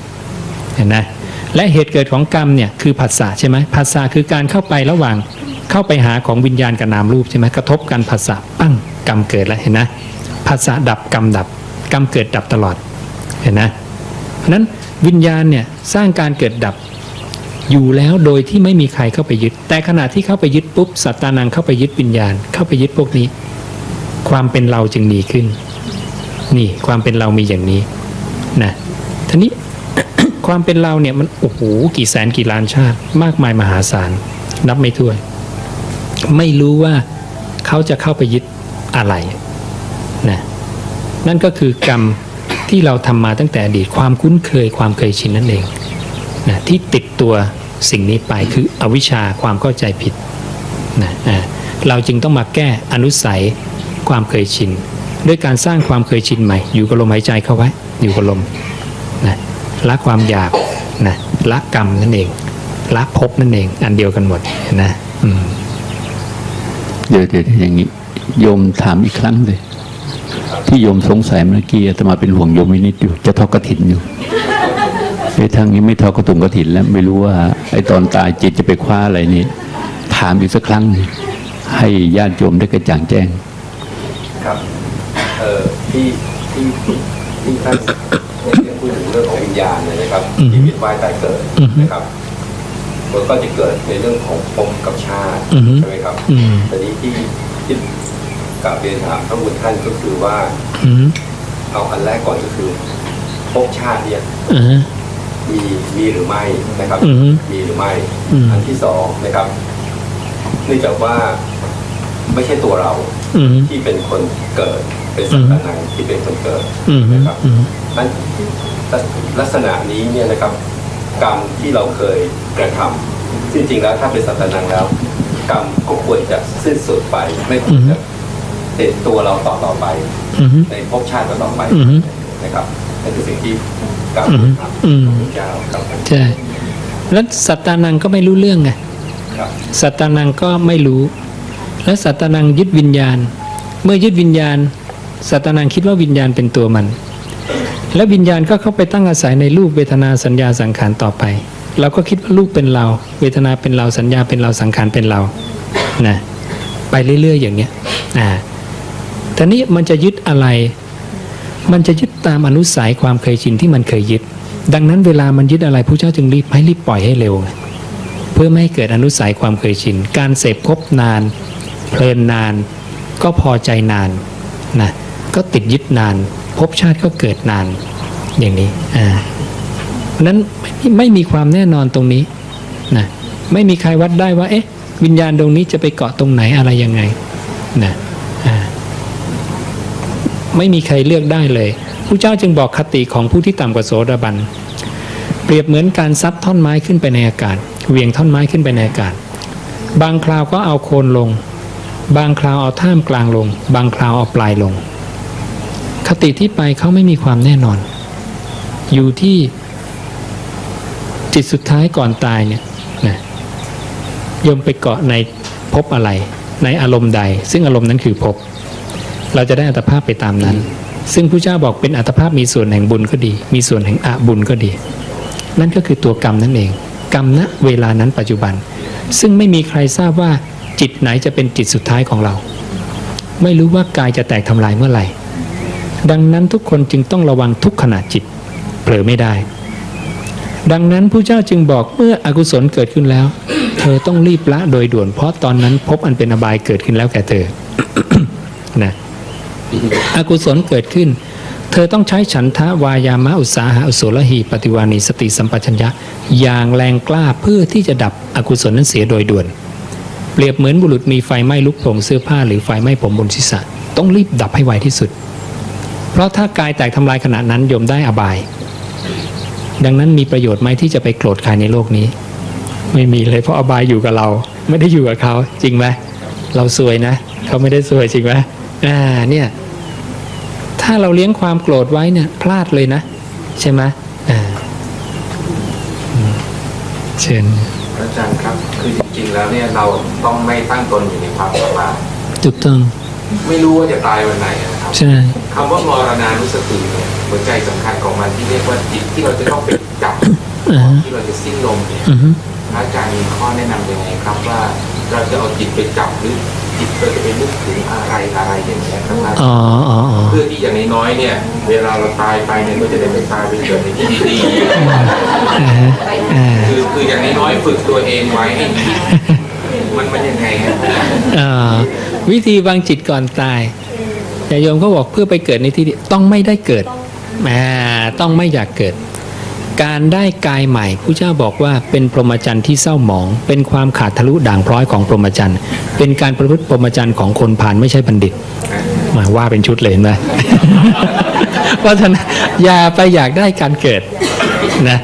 เห็นนะและเหตุเกิดของกรรมเนี่ยคือผัสสะใช่ไหมผัสสะคือการเข้าไประหว่างเข้าไปหาของวิญญาณกับนามรูปใช่ไหมกระทบกันผัสสะปั้งกรรมเกิดแล้วเห็นนะผัสสะดับกรรมดับกรรมเกิดดับตลอดเห็นนะเพราะนั้นวิญญาณเนี่ยสร้างการเกิดดับอยู่แล้วโดยที่ไม่มีใครเข้าไปยึดแต่ขณะที่เข้าไปยึดปุ๊บสัตตานังเข้าไปยึดวิญญาณเข้าไปยึดพวกนี้ ความเป็นเราจึงมีขึ้นนี่ความเป็นเรามีอย่างนี้นะทีนี้ ความเป็นเราเนี่ยมันโอ้โหกี่แสนกี่ล้านชาติมากมายมหาศาลนับไม่ถ้วนไม่รู้ว่าเขาจะเข้าไปยึดอะไรนะนั่นก็คือกรรมที่เราทำมาตั้งแต่อดีตความคุ้นเคยความเคยชินนั่นเองนะที่ติดตัวสิ่งนี้ไปคืออวิชชาความเข้าใจผิดนะเราจึงต้องมาแก้อนุสัยความเคยชินด้วยการสร้างความเคยชินใหม่อยู่กับลมหายใจเข้าไว้อยู่กับลมนะละความอยากนะละกรรมนั่นเองละภพนั่นเองอันเดียวกันหมดนะเดี๋ยวอย่างนี้โยมถามอีกครั้งเลยที่โยมสงสัยเมื่อกี้อาตมาเป็นห่วงโยมนิดอยู่จะทอดกฐินอยู่ไอ้ทางนี้ไม่ทอดกฐินแล้วไม่รู้ว่าไอ้ตอนตายจิตจะไปคว้าอะไรนี่ถามอีกสักครั้งให้ญาติโยมได้กระจ่างแจ้งครับที่ท่านพูดถึงเรื่องของวิญญาณนะครับที่วิตว่ายตายเกิดนะครับมันก็จะเกิดในเรื่องของภพกับชาติใช่ไหมครับแต่นี้ที่กราบเรียนถามพระบุตรท่านก็คือว่าเอาอันแรกก่อนก็คือภพชาติเนี่ยมีหรือไม่นะครับมีหรือไม่อันที่สองนะครับเนื่องจากว่าไม่ใช่ตัวเราที่เป็นคนเกิดเป็นสัตว์ในที่เป็นคนเกิดนะครับนั้นลักษณะนี้เนี่ยนะครับกรรมที่เราเคยกระทำจริงๆแล้วถ้าเป็นสัตว์นังแล้วกรรมก็ควรจะสิ้นสุดไปไม่ควรจะติดตัวเราต่อไปในภพชาติต่อไปนะครับนั่นคือสิ่งที่กรรมทำพระเจ้าครับใช่แล้วสัตตานังก็ไม่รู้เรื่องไงสัตตานังก็ไม่รู้และสัตตานังยึดวิญญาณเมื่อยึดวิญญาณสัตตานังคิดว่าวิญญาณเป็นตัวมันและวิญญาณก็เข้าไปตั้งอาศัยในรูปเวทนาสัญญาสังขารต่อไปเราก็คิดว่ารูปเป็นเราเวทนาเป็นเราสัญญาเป็นเราสังขารเป็นเรานะไปเรื่อยๆอย่างเนี้ยทีนี้มันจะยึดอะไรมันจะยึดตามอนุสัยความเคยชินที่มันเคยยึดดังนั้นเวลามันยึดอะไรพระเจ้าจึงรีบปล่อยให้เร็วเพื่อไม่ให้เกิดอนุสัยความเคยชินการเสพพบนานเพลินนานก็พอใจนานนะก็ติดยึดนานภพชาติก็เกิดนานอย่างนี้นั้นไม่มีความแน่นอนตรงนี้นะไม่มีใครวัดได้ว่าวิญญาณตรงนี้จะไปเกาะตรงไหนอะไรยังไงนะไม่มีใครเลือกได้เลยพระเจ้าจึงบอกคติของผู้ที่ต่ำกว่าโสดาบันเปรียบเหมือนการซัดท่อนไม้ขึ้นไปในอากาศเหวี่ยงท่อนไม้ขึ้นไปในอากาศบางคราวก็เอาโคนลงบางคราวเอาท่ามกลางลงบางคราวเอาปลายลงคติที่ไปเขาไม่มีความแน่นอนอยู่ที่จิตสุดท้ายก่อนตายเนี่ยนะโยมไปเกาะในภพอะไรในอารมณ์ใดซึ่งอารมณ์นั้นคือภพเราจะได้อัตภาพไปตามนั้นซึ่งพระเจ้าบอกเป็นอัตภาพมีส่วนแห่งบุญก็ดีมีส่วนแห่งอบุญก็ดีนั่นก็คือตัวกรรมนั่นเองกรรมณเวลานั้นปัจจุบันซึ่งไม่มีใครทราบว่าจิตไหนจะเป็นจิตสุดท้ายของเราไม่รู้ว่ากายจะแตกทำลายเมื่อไหร่ดังนั้นทุกคนจึงต้องระวังทุกขณะจิตเผลอไม่ได้ดังนั้นพระเจ้าจึงบอกเมื่ออกุศลเกิดขึ้นแล้วเธอต้องรีบละโดยด่วนเพราะตอนนั้นภพอันเป็นอบายเกิดขึ้นแล้วแก่เธอ นะอกุศลเกิดขึ้นเธอต้องใช้ฉันทะวายามะอุตสาหะอุโสลหีปฏิวานีสติสัมปชัญญะอย่างแรงกล้าเพื่อที่จะดับอกุศลนั้นเสียโดยด่วนเปรียบเหมือนบุรุษมีไฟไหม้ลุกโผล่เสื้อผ้าหรือไฟไหม้ผมบนศีรษะต้องรีบดับให้ไวที่สุดเพราะถ้ากายแตกทำลายขณะนั้นโยมได้อบายดังนั้นมีประโยชน์ไหมที่จะไปโกรธใครในโลกนี้ไม่มีเลยเพราะอบายอยู่กับเราไม่ได้อยู่กับเขาจริงไหมเราซวยนะเขาไม่ได้ซวยจริงไหมเนี่ยถ้าเราเลี้ยงความโกรธไว้เนี่ยพลาดเลยนะใช่ไหมเชิญอาจารย์ครับคือจริงๆแล้วเนี่ยเราต้องไม่ตั้งตนอยู่ในความประมาทถูกต้องไม่รู้ว่าจะตายวันไหนนะครับใช่คำว่ามรณานุสติเนี่ยหัวใจสำคัญของมันที่เรียกว่าจิตที่เราจะต้องไปจับที่เราจะสิ้นลมเนี่ยอาจารย์มีข้อแนะนำยังไงครับว่าเราจะเอาจิตไปจับหรือจิตเราจะไปนึกถึงอะไรอย่างเงี้ยครับเพื่อที่อย่างน้อยๆเนี่ยเวลาเราตายไปเนี่ยก็จะได้ไปตายไปเกิดในที่ดีๆคืออย่างน้อยๆฝึกตัวเองไว้ให้คิดมันยังไงครับวิธีวางจิตก่อนตาย แต่โยมก็บอกเพื่อไปเกิดในที่ดีต้องไม่ได้เกิดต้องไม่อยากเกิด การได้กายใหม่พระเจ้าบอกว่าเป็นพรหมจรรย์ที่เศร้าหมอง เป็นความขาดทะลุด่างพร้อยของพรหมจรรย์เป็นการประพฤติพรหมจรรย์ของคนผ่านไม่ใช่บัณฑิตมาว่าเป็นชุดเลยเห็นไหม เพราะฉะนั้นอย่าไปอยากได้การเกิดนะ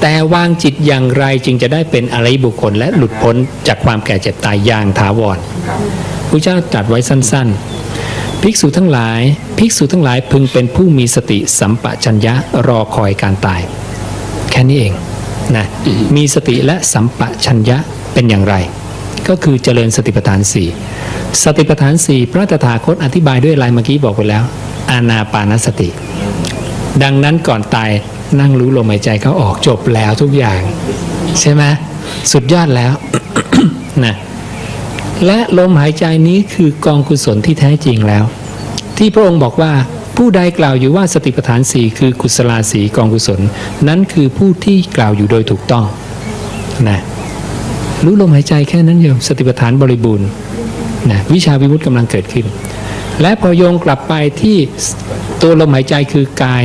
แต่วางจิตอย่างไรจึงจะได้เป็นอริยบุคคลและหลุดพ้นจากความแก่เจ็บตายอย่างถาวรพระเจ้าตรัสไว้สั้นๆภิกษุทั้งหลายพึงเป็นผู้มีสติสัมปชัญญะรอคอยการตายแค่นี้เองนะมีสติและสัมปชัญญะเป็นอย่างไรก็คือเจริญสติปัฏฐาน4สติปัฏฐาน4พระตถาคตอธิบายด้วยอะไรเมื่อกี้บอกไปแล้วอานาปานสติดังนั้นก่อนตายนั่งรู้ลมหายใจเขาออกจบแล้วทุกอย่างใช่ไหมสุดยอดแล้ว นะและลมหายใจนี้คือกองกุศลที่แท้จริงแล้วที่พระองค์บอกว่าผู้ใดกล่าวอยู่ว่าสติปัฏฐาน4คือกุศลาสีกองกุศลนั้นคือผู้ที่กล่าวอยู่โดยถูกต้องนะรู้ลมหายใจแค่นั้นโยมสติปัฏฐานบริบูรณ์นะวิชาวิมุตติกำลังเกิดขึ้นและพอโยงกลับไปที่ตัวลมหายใจคือกา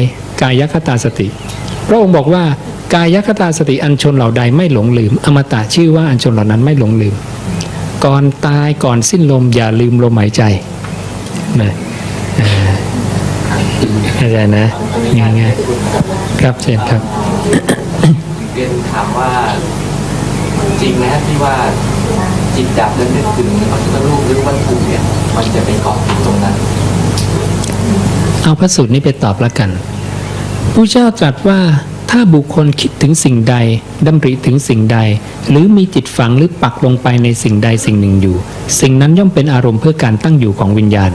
ยคตาสติพระองค์บอกว่ากายคตาสติอันชนเหล่าใดไม่หลงลืมอมตะชื่อว่าอันชนเหล่านั้นไม่หลงลืมก่อนตายก่อนสิ้นลมอย่าลืมลมหายใจนะเข้าใจนะง่ายๆครับเชิญครับ เรียนถามว่าจริงไหมที่ว่าจิตดับแล้วนึกถึงพระพุทธรูปหรือวัตถุเนี่ยมันจะไปเกาะติดตรงนั้นเอาพระสูตรนี้ไปตอบแล้วกันพระเจ้าตรัสว่าถ้าบุคคลคิดถึงสิ่งใดดำริถึงสิ่งใดหรือมีจิตฝังหรือปักลงไปในสิ่งใดสิ่งหนึ่งอยู่สิ่งนั้นย่อมเป็นอารมณ์เพื่อการตั้งอยู่ของวิญญาณ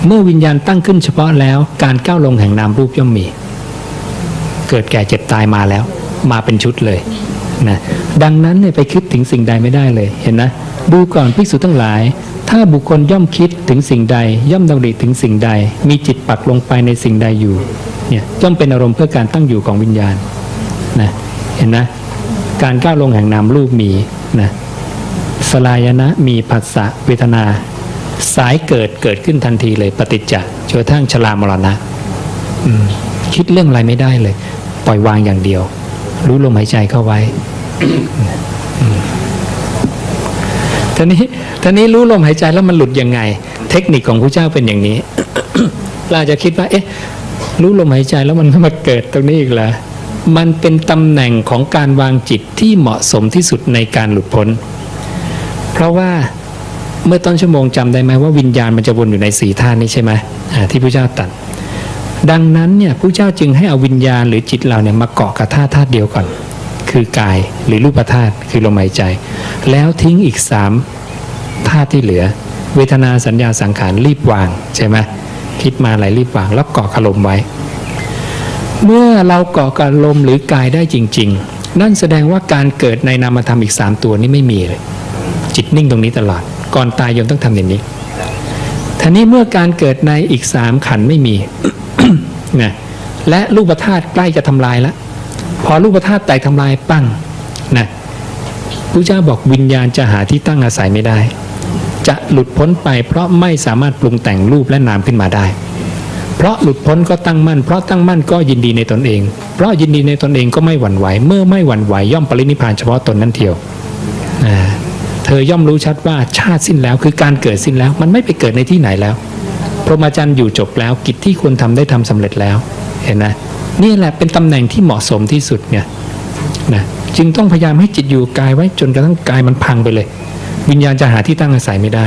เมื่อวิญญาณตั้งขึ้นเฉพาะแล้วการก้าวลงแห่งนามรูปย่อมมีเกิดแก่เจ็บตายมาแล้วมาเป็นชุดเลยนะดังนั้นเนี่ยไปคิดถึงสิ่งใดไม่ได้เลยเห็นนะดูก่อนภิกษุทั้งหลายถ้าบุคคลย่อมคิดถึงสิ่งใดย่อมดำริถึงสิ่งใดมีจิตปักลงไปในสิ่งใดอยู่เนี่ยย่อมเป็นอารมณ์เพื่อการตั้งอยู่ของวิญญาณนะเห็นนะการก้าวลงแห่งนามรูปมีนะสลายนะมีผัสสะเวทนาสายเกิดขึ้นทันทีเลยปฏิจจจนกระทั่งชรามรณะคิดเรื่องอะไรไม่ได้เลยปล่อยวางอย่างเดียวรู้ลมหายใจเข้าไว้ ทีนี้รู้ลมหายใจแล้วมันหลุดยังไงเทคนิคของพระเจ้าเป็นอย่างนี้ เราจะคิดว่ารู้ลมหายใจแล้วมันมาเกิดตรงนี้อีกเหรอมันเป็นตำแหน่งของการวางจิตที่เหมาะสมที่สุดในการหลุดพ้นเพราะว่าเมื่อต้นชั่วโมงจำได้ไหมว่าวิญญาณมันจะวนอยู่ใน4ธาตุนี้ใช่ไหมที่พระเจ้าตรัสดังนั้นเนี่ยพระเจ้าจึงให้เอาวิญญาณหรือจิตเราเนี่ยมาเกาะกับธาตุเดียวก่อนคือกายหรือรูปธาตุคือลมหายใจแล้วทิ้งอีก3ธาตุที่เหลือเวทนาสัญญาสังขารรีบวางใช่ไหมคิดมาอะไรรีบวางแล้วเกาะกับลมไว้เมื่อเราเกาะกับลมหรือกายได้จริงๆนั่นแสดงว่าการเกิดในนามธรรมอีก3ตัวนี้ไม่มีเลยจิตนิ่งตรงนี้ตลอดก่อนตายโยมต้องทำอย่างนี้ทีนี้เมื่อการเกิดในอีก3ขันธ์ไม่มี นะและรูปธาตุใกล้จะทำลายแล้วพอรูปธาตุแตกทำลายปั้งนะพระเจ้าบอกวิญญาณจะหาที่ตั้งอาศัยไม่ได้จะหลุดพ้นไปเพราะไม่สามารถปรุงแต่งรูปและนามขึ้นมาได้เพราะหลุดพ้นก็ตั้งมั่นเพราะตั้งมั่นก็ยินดีในตนเองเพราะยินดีในตนเองก็ไม่หวั่นไหวเมื่อไม่หวั่นไหวย่อมปรินิพพานเฉพาะตนนั่นเทียวเธอย่อมรู้ชัดว่าชาติสิ้นแล้วคือการเกิดสิ้นแล้วมันไม่ไปเกิดในที่ไหนแล้วพรหมจรรย์อยู่จบแล้วกิจที่ควรทำได้ทำสำเร็จแล้วเห็นนะนี่แหละเป็นตำแหน่งที่เหมาะสมที่สุดเนี่ยนะจึงต้องพยายามให้จิตอยู่กายไว้จนกระทั่งกายมันพังไปเลยวิญญาณจะหาที่ตั้งอาศัยไม่ได้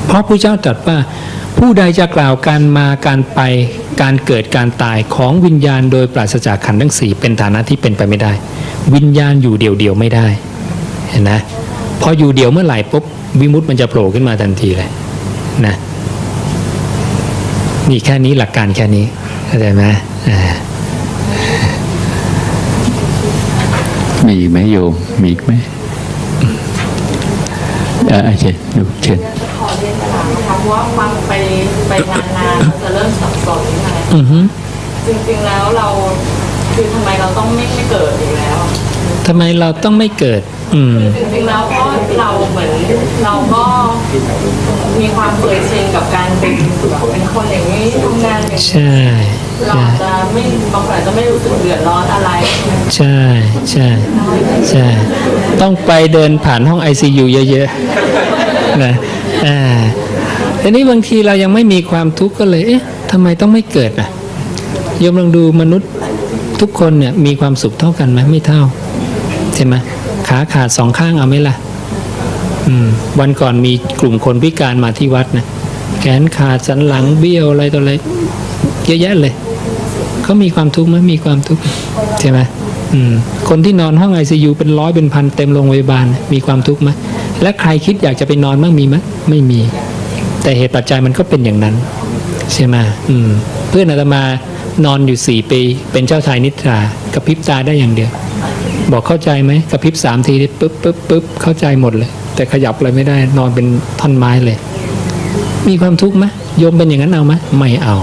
เพราะพระเจ้าตรัสว่าผู้ใดจะกล่าวการมาการไปการเกิดการตายของวิญญาณโดยปราศจากขันธ์ทั้ง4เป็นฐานะที่เป็นไปไม่ได้วิญญาณอยู่เดี่ยวๆไม่ได้เห็นนะพออยู่เดี่ยวเมื่อไหร่ปุ๊บวิมุตติมันจะโผล่ขึ้นมาทันทีเลยนะนี่แค่นี้หลักการแค่นี้เข้าใจไหมมีอีกไหมโยมมีอีกไหมเชิญดูเชิญขอเรียนถามนะคะเพราะว่าฟังไปนานๆจะเริ่มสับสนอะไรจริงๆแล้วเราคือทำไมเราต้องไม่เกิดอีกแล้วทำไมเราต้องไม่เกิดจริงๆแล้วก็เราเหมือนเราก็มี มีความเคยชินกับการเป็นคนอย่างนี้ทำงานอย่างนี้ ใช่ เราอาจจะไม่บางคนอาจจะไม่รู้สึกเดือดร้อนอะไร ใช่ใช่ใช่ต้องไปเดินผ่านห้อง ICU เยอะๆนะทีนี้บางทีเรายังไม่มีความทุกข์ก็เลยเอ๊ะทำไมต้องไม่เกิดอ่ะโยมลองดูมนุษย์ทุกคนเนี่ยมีความสุขเท่ากันไหมไม่เท่าใช่ไหมขาขาดสองข้างเอาไหมล่ะวันก่อนมีกลุ่มคนพิการมาที่วัดนะแขนขาดสันหลังเบี้ยวอะไรต่ออะไรเยอะแยะเลยเขามีความทุกข์ไหมมีความทุกข์ใช่ไหมคนที่นอนห้อง ICU เป็นร้อยเป็นพันเต็มโรงพยาบาลมีความทุกข์ไหมและใครคิดอยากจะไปนอนบ้างมีไหมไม่มีแต่เหตุปัจจัยมันก็เป็นอย่างนั้นใช่ไหมเพื่อนอาตมานอนอยู่4 ปีเป็นเจ้าชายนิทรากระพริบตาได้อย่างเดียวบอกเข้าใจไหมกระพริบ3 ทีปึ๊บเข้าใจหมดเลยแต่ขยับอะไรไม่ได้นอนเป็นท่อนไม้เลยมีความทุกข์ไหมโยมเป็นอย่างนั้นเอาไหมไม่เอา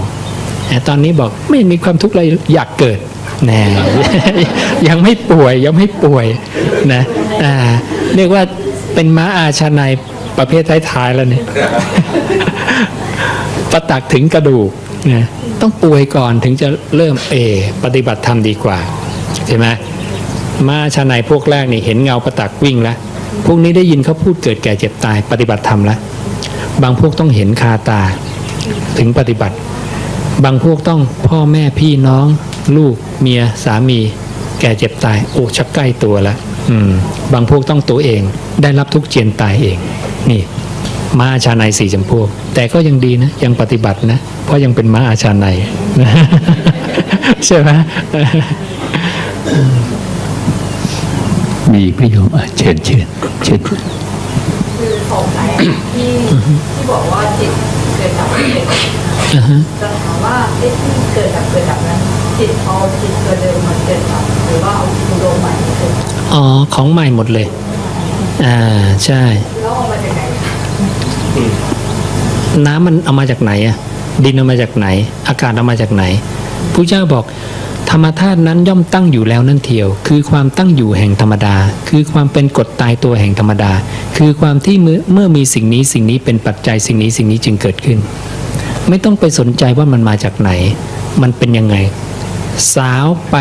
แต่ตอนนี้บอกไม่มีความทุกข์อะไรอยากเกิดแน่ ยังไม่ป่วยนะเรียกว่าเป็นม้าอาชาในประเภทท้ายๆแล้วเนี่ย ประตักถึงกระดูกนะต้องป่วยก่อนถึงจะเริ่มปฏิบัติธรรมดีกว่าใช่ไหมม้าอาชาในพวกแรกนี่เห็นเงาประตักวิ่งแล้วพวกนี้ได้ยินเขาพูดเกิดแก่เจ็บตายปฏิบัติธรรมแล้วบางพวกต้องเห็นคาตาถึงปฏิบัติบางพวกต้องพ่อแม่พี่น้องลูกเมียสามีแก่เจ็บตายโอ้ชักใกล้ตัวแล้วบางพวกต้องตัวเองได้รับทุกข์เจียนตายเองนี่ม้าอาชาใน4 จำพวกแต่ก็ยังดีนะยังปฏิบัตินะเพราะยังเป็นม้าอาชาใน ใช่ไหม มีประโยชน์เชิญ คือสงสัยที่บอกว่าจิตเกิดดับเกิดจะถามว่าที่เกิดดับนั้นจิตเอาจิตตัวเดิมมาเกิดดับหรือว่าเอาตัวใหม่มาเกิดดับ อ๋อของใหม่หมดเลยใช่แล้วเอามาจากไหน น้ำมันเอามาจากไหนอะดินเอามาจากไหนอากาศเอามาจากไหนพระเจ้าบอกธรรมธาตุนั้นย่อมตั้งอยู่แล้วนั่นเทียวคือความตั้งอยู่แห่งธรรมดาคือความเป็นกฎตายตัวแห่งธรรมดาคือความที่เมื่อมีสิ่งนี้เป็นปัจจัยสิ่งนี้จึงเกิดขึ้นไม่ต้องไปสนใจว่ามันมาจากไหนมันเป็นยังไงสาวไป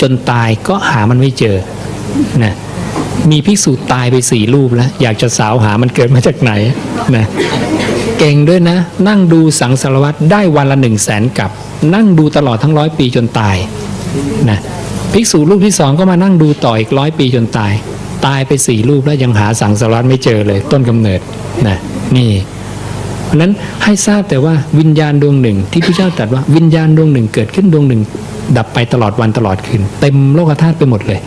จนตายก็หามันไม่เจอนะมีภิกษุตายไป4 รูปแล้วอยากจะสาวหามันเกิดมาจากไหนนะเก่งด้วยนะนั่งดูสังสารวัตรได้วันละ100,000 กับนั่งดูตลอดทั้ง100 ปีจนตายนะภิกษุรูปที่2ก็มานั่งดูต่ออีก100 ปีจนตายไป4 รูปแล้วยังหาสังสารวัตรไม่เจอเลยต้นกำเนิดนะนี่เพราะนั้นให้ทราบแต่ว่าวิญญาณดวงหนึ่งที่พระเจ้าตรัสว่าวิญญาณดวงหนึ่งเกิดขึ้นดวงหนึ่งดับไปตลอดวันตลอดคืนเต็มโลกธาตุไปหมดเลย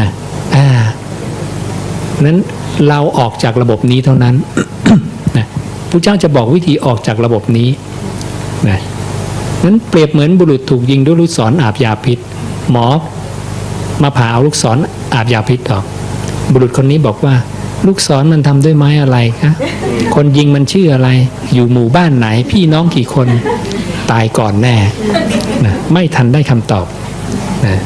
นะนั้นเราออกจากระบบนี้เท่านั้น นะพระเจ้าจะบอกวิธีออกจากระบบนี้นะนั้นเปรียบเหมือนบุรุษถูกยิงด้วยลูกศรอาบยาพิษหมอมาผ่าเอาลูกศรอาบยาพิษออกบุรุษคนนี้บอกว่าลูกศรมันทำด้วยไม้อะไรคะคนยิงมันชื่ออะไรอยู่หมู่บ้านไหนพี่น้องกี่คนตายก่อนแน่นะไม่ทันได้คำตอบนะ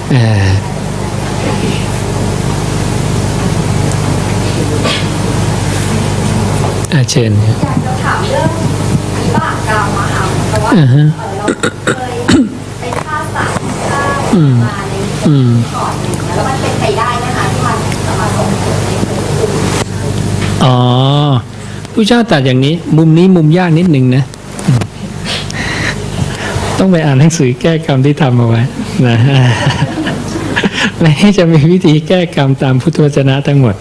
เชิญอยากจะถามเรื่องวิบากกรรมอะค่ะเพราะว่าเราเคยไปฆ่าสัตว์ฆ่ามาในก่อนแล้วมันเป็นไปได้นะคะที่มันจะมาส่งผลในภูมิผู้เจ้าตรัสอย่างนี้มุมนี้มุมยากนิดนึงนะต้องไปอ่านหนังสือแก้กรรมที่ทำเอาไว้นะและจะมีวิธีแก้กรรมตามพุทธวจนะทั้งหมด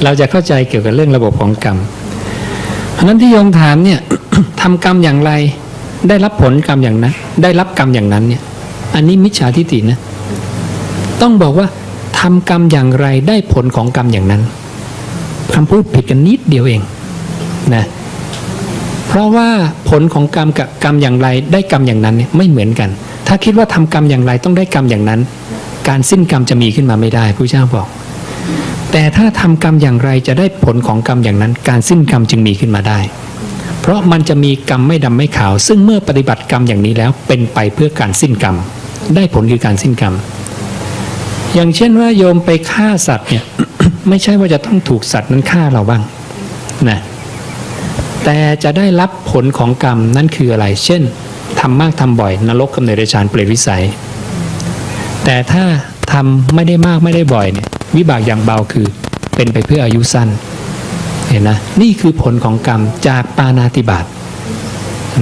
เราจะเข้าใจเกี่ยวกับเรื่องระบบของกรรมเพราะนั้นที่โยมถามเนี่ย ทำกรรมอย่างไรได้รับผลกรรมอย่างนั้นได้รับกรรมอย่างนั้นเนี่ยอันนี้มิจฉาทิฏฐินะต้องบอกว่าทำกรรมอย่างไรได้ผลของกรรมอย่างนั้นคำพูดผิดกันนิดเดียวเองนะเพราะว่าผลของกรรมกับกรรมอย่างไรได้กรรมอย่างนั้นเนี่ยไม่เหมือนกันถ้าคิดว่าทำกรรมอย่างไรต้องได้กรรมอย่างนั้นการสิ้นกรรมจะมีขึ้นมาไม่ได้พระเจ้าบอกแต่ถ้าทำกรรมอย่างไรจะได้ผลของกรรมอย่างนั้นการสิ้นกรรมจึงมีขึ้นมาได้เพราะมันจะมีกรรมไม่ดำไม่ขาวซึ่งเมื่อปฏิบัติกรรมอย่างนี้แล้วเป็นไปเพื่อการสิ้นกรรมได้ผลคือการสิ้นกรรมอย่างเช่นว่าโยมไปฆ่าสัตว์เนี่ย ไม่ใช่ว่าจะต้องถูกสัตว์นั้นฆ่าเราบ้างนะ แต่จะได้รับผลของกรรมนั่นคืออะไรเช่นทำมากทำบ่อยนรกกำเนิดเดรัจฉานเปรตวิสัยแต่ถ้าทำไม่ได้มากไม่ได้บ่อยเนี่ยวิบากอย่างเบาคือเป็นไปเพื่ออายุสั้นเห็นนะนี่คือผลของกรรมจากปาณาติบาต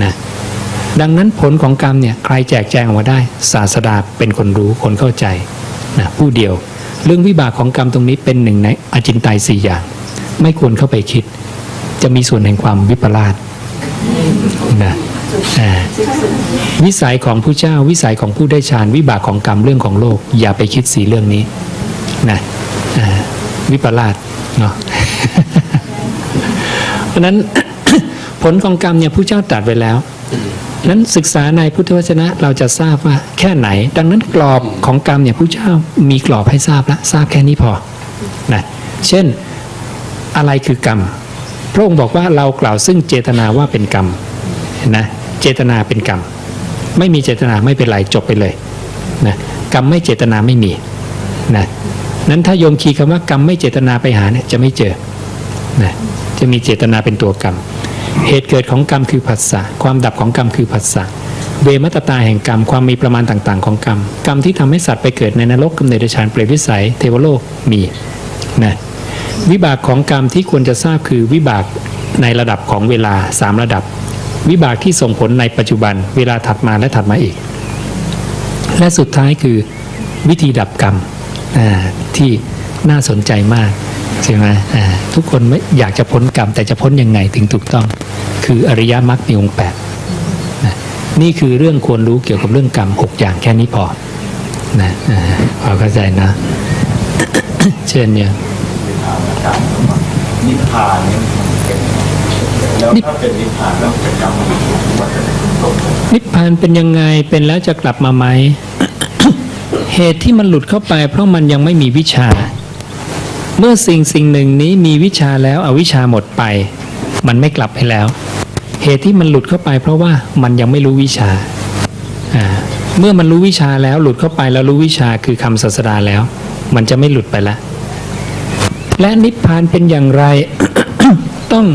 นะดังนั้นผลของกรรมเนี่ยใครแจกแจงออกมาได้ศาสดาเป็นคนรู้คนเข้าใจนะผู้เดียวเรื่องวิบากของกรรมตรงนี้เป็นหนึ่งในอจินไตย4อย่างไม่ควรเข้าไปคิดจะมีส่วนแห่งความวิปลาสนะวิสัยของผู้เจ้าวิสัยของผู้ได้ฌานวิบากของกรรมเรื่องของโลกอย่าไปคิด4เรื่องนี้นะวิปลาสเนาะ เพราะนั้น ผลของกรรมเนี่ยผู้เจ้าตรัสไว้แล้วนั้นศึกษาในพุทธวจนะเราจะทราบว่าแค่ไหนดังนั้นกรอบของกรรมเนี่ยผู้เจ้ามีกรอบให้ทราบแล้วทราบแค่นี้พอนะเช่นอะไรคือกรรมพระองค์บอกว่าเรากล่าวซึ่งเจตนาว่าเป็นกรรมนะเจตนาเป็นกรรมไม่มีเจตนาไม่เป็นไรจบไปเลยนะกรรมไม่เจตนาไม่มีนะนั้นถ้าโยมคีย์คำว่ากรรมไม่เจตนาไปหาเนี่ยจะไม่เจอนะจะมีเจตนาเป็นตัวกรรมเหตุเกิดของกรรมคือผัสสะความดับของกรรมคือผัสสะเวมัตตาแห่งกรรมความมีประมาณต่างๆของกรรมกรรมที่ทำให้สัตว์ไปเกิดในนรกกำเนิดเดรัจฉานเปรตวิสัยเทวโลกมีนะวิบากของกรรมที่ควรจะทราบคือวิบากในระดับของเวลา3ระดับวิบากที่ส่งผลในปัจจุบันเวลาถัดมาและถัดมาอีกและสุดท้ายคือวิธีดับกรรมที่น่าสนใจมากใช่ไหมทุกคนไม่อยากจะพ้นกรรมแต่จะพ้นยังไงถึงถูกต้องคืออริยมรรคมีองค์8นี่คือเรื่องควรรู้เกี่ยวกับเรื่องกรรม6อย่างแค่นี้พอนะพอเข้าใจนะ เช่นเนี่ยนิพพานนี่เป็นแล้วถ้าเป็นนิพพานแล้วจะกรรมนิพพานเป็นยังไงเป็นแล้วจะกลับมาไหม เหตุที่มันหลุดเข้าไปเพราะมันยังไม่มีวิชาเมื่อสิ่งหนึ่งนี้มีวิชาแล้วอวิชชาหมดไปมันไม่กลับไปแล้วเหตุที่มันหลุดเข้าไปเพราะว่ามันยังไม่รู้วิชาเมื่อมันรู้วิชาแล้วหลุดเข้าไปแล้วรู้วิชาคือคำศาสดาแล้วมันจะไม่หลุดไปละและนิพพานเป็นอย่างไร ต้อง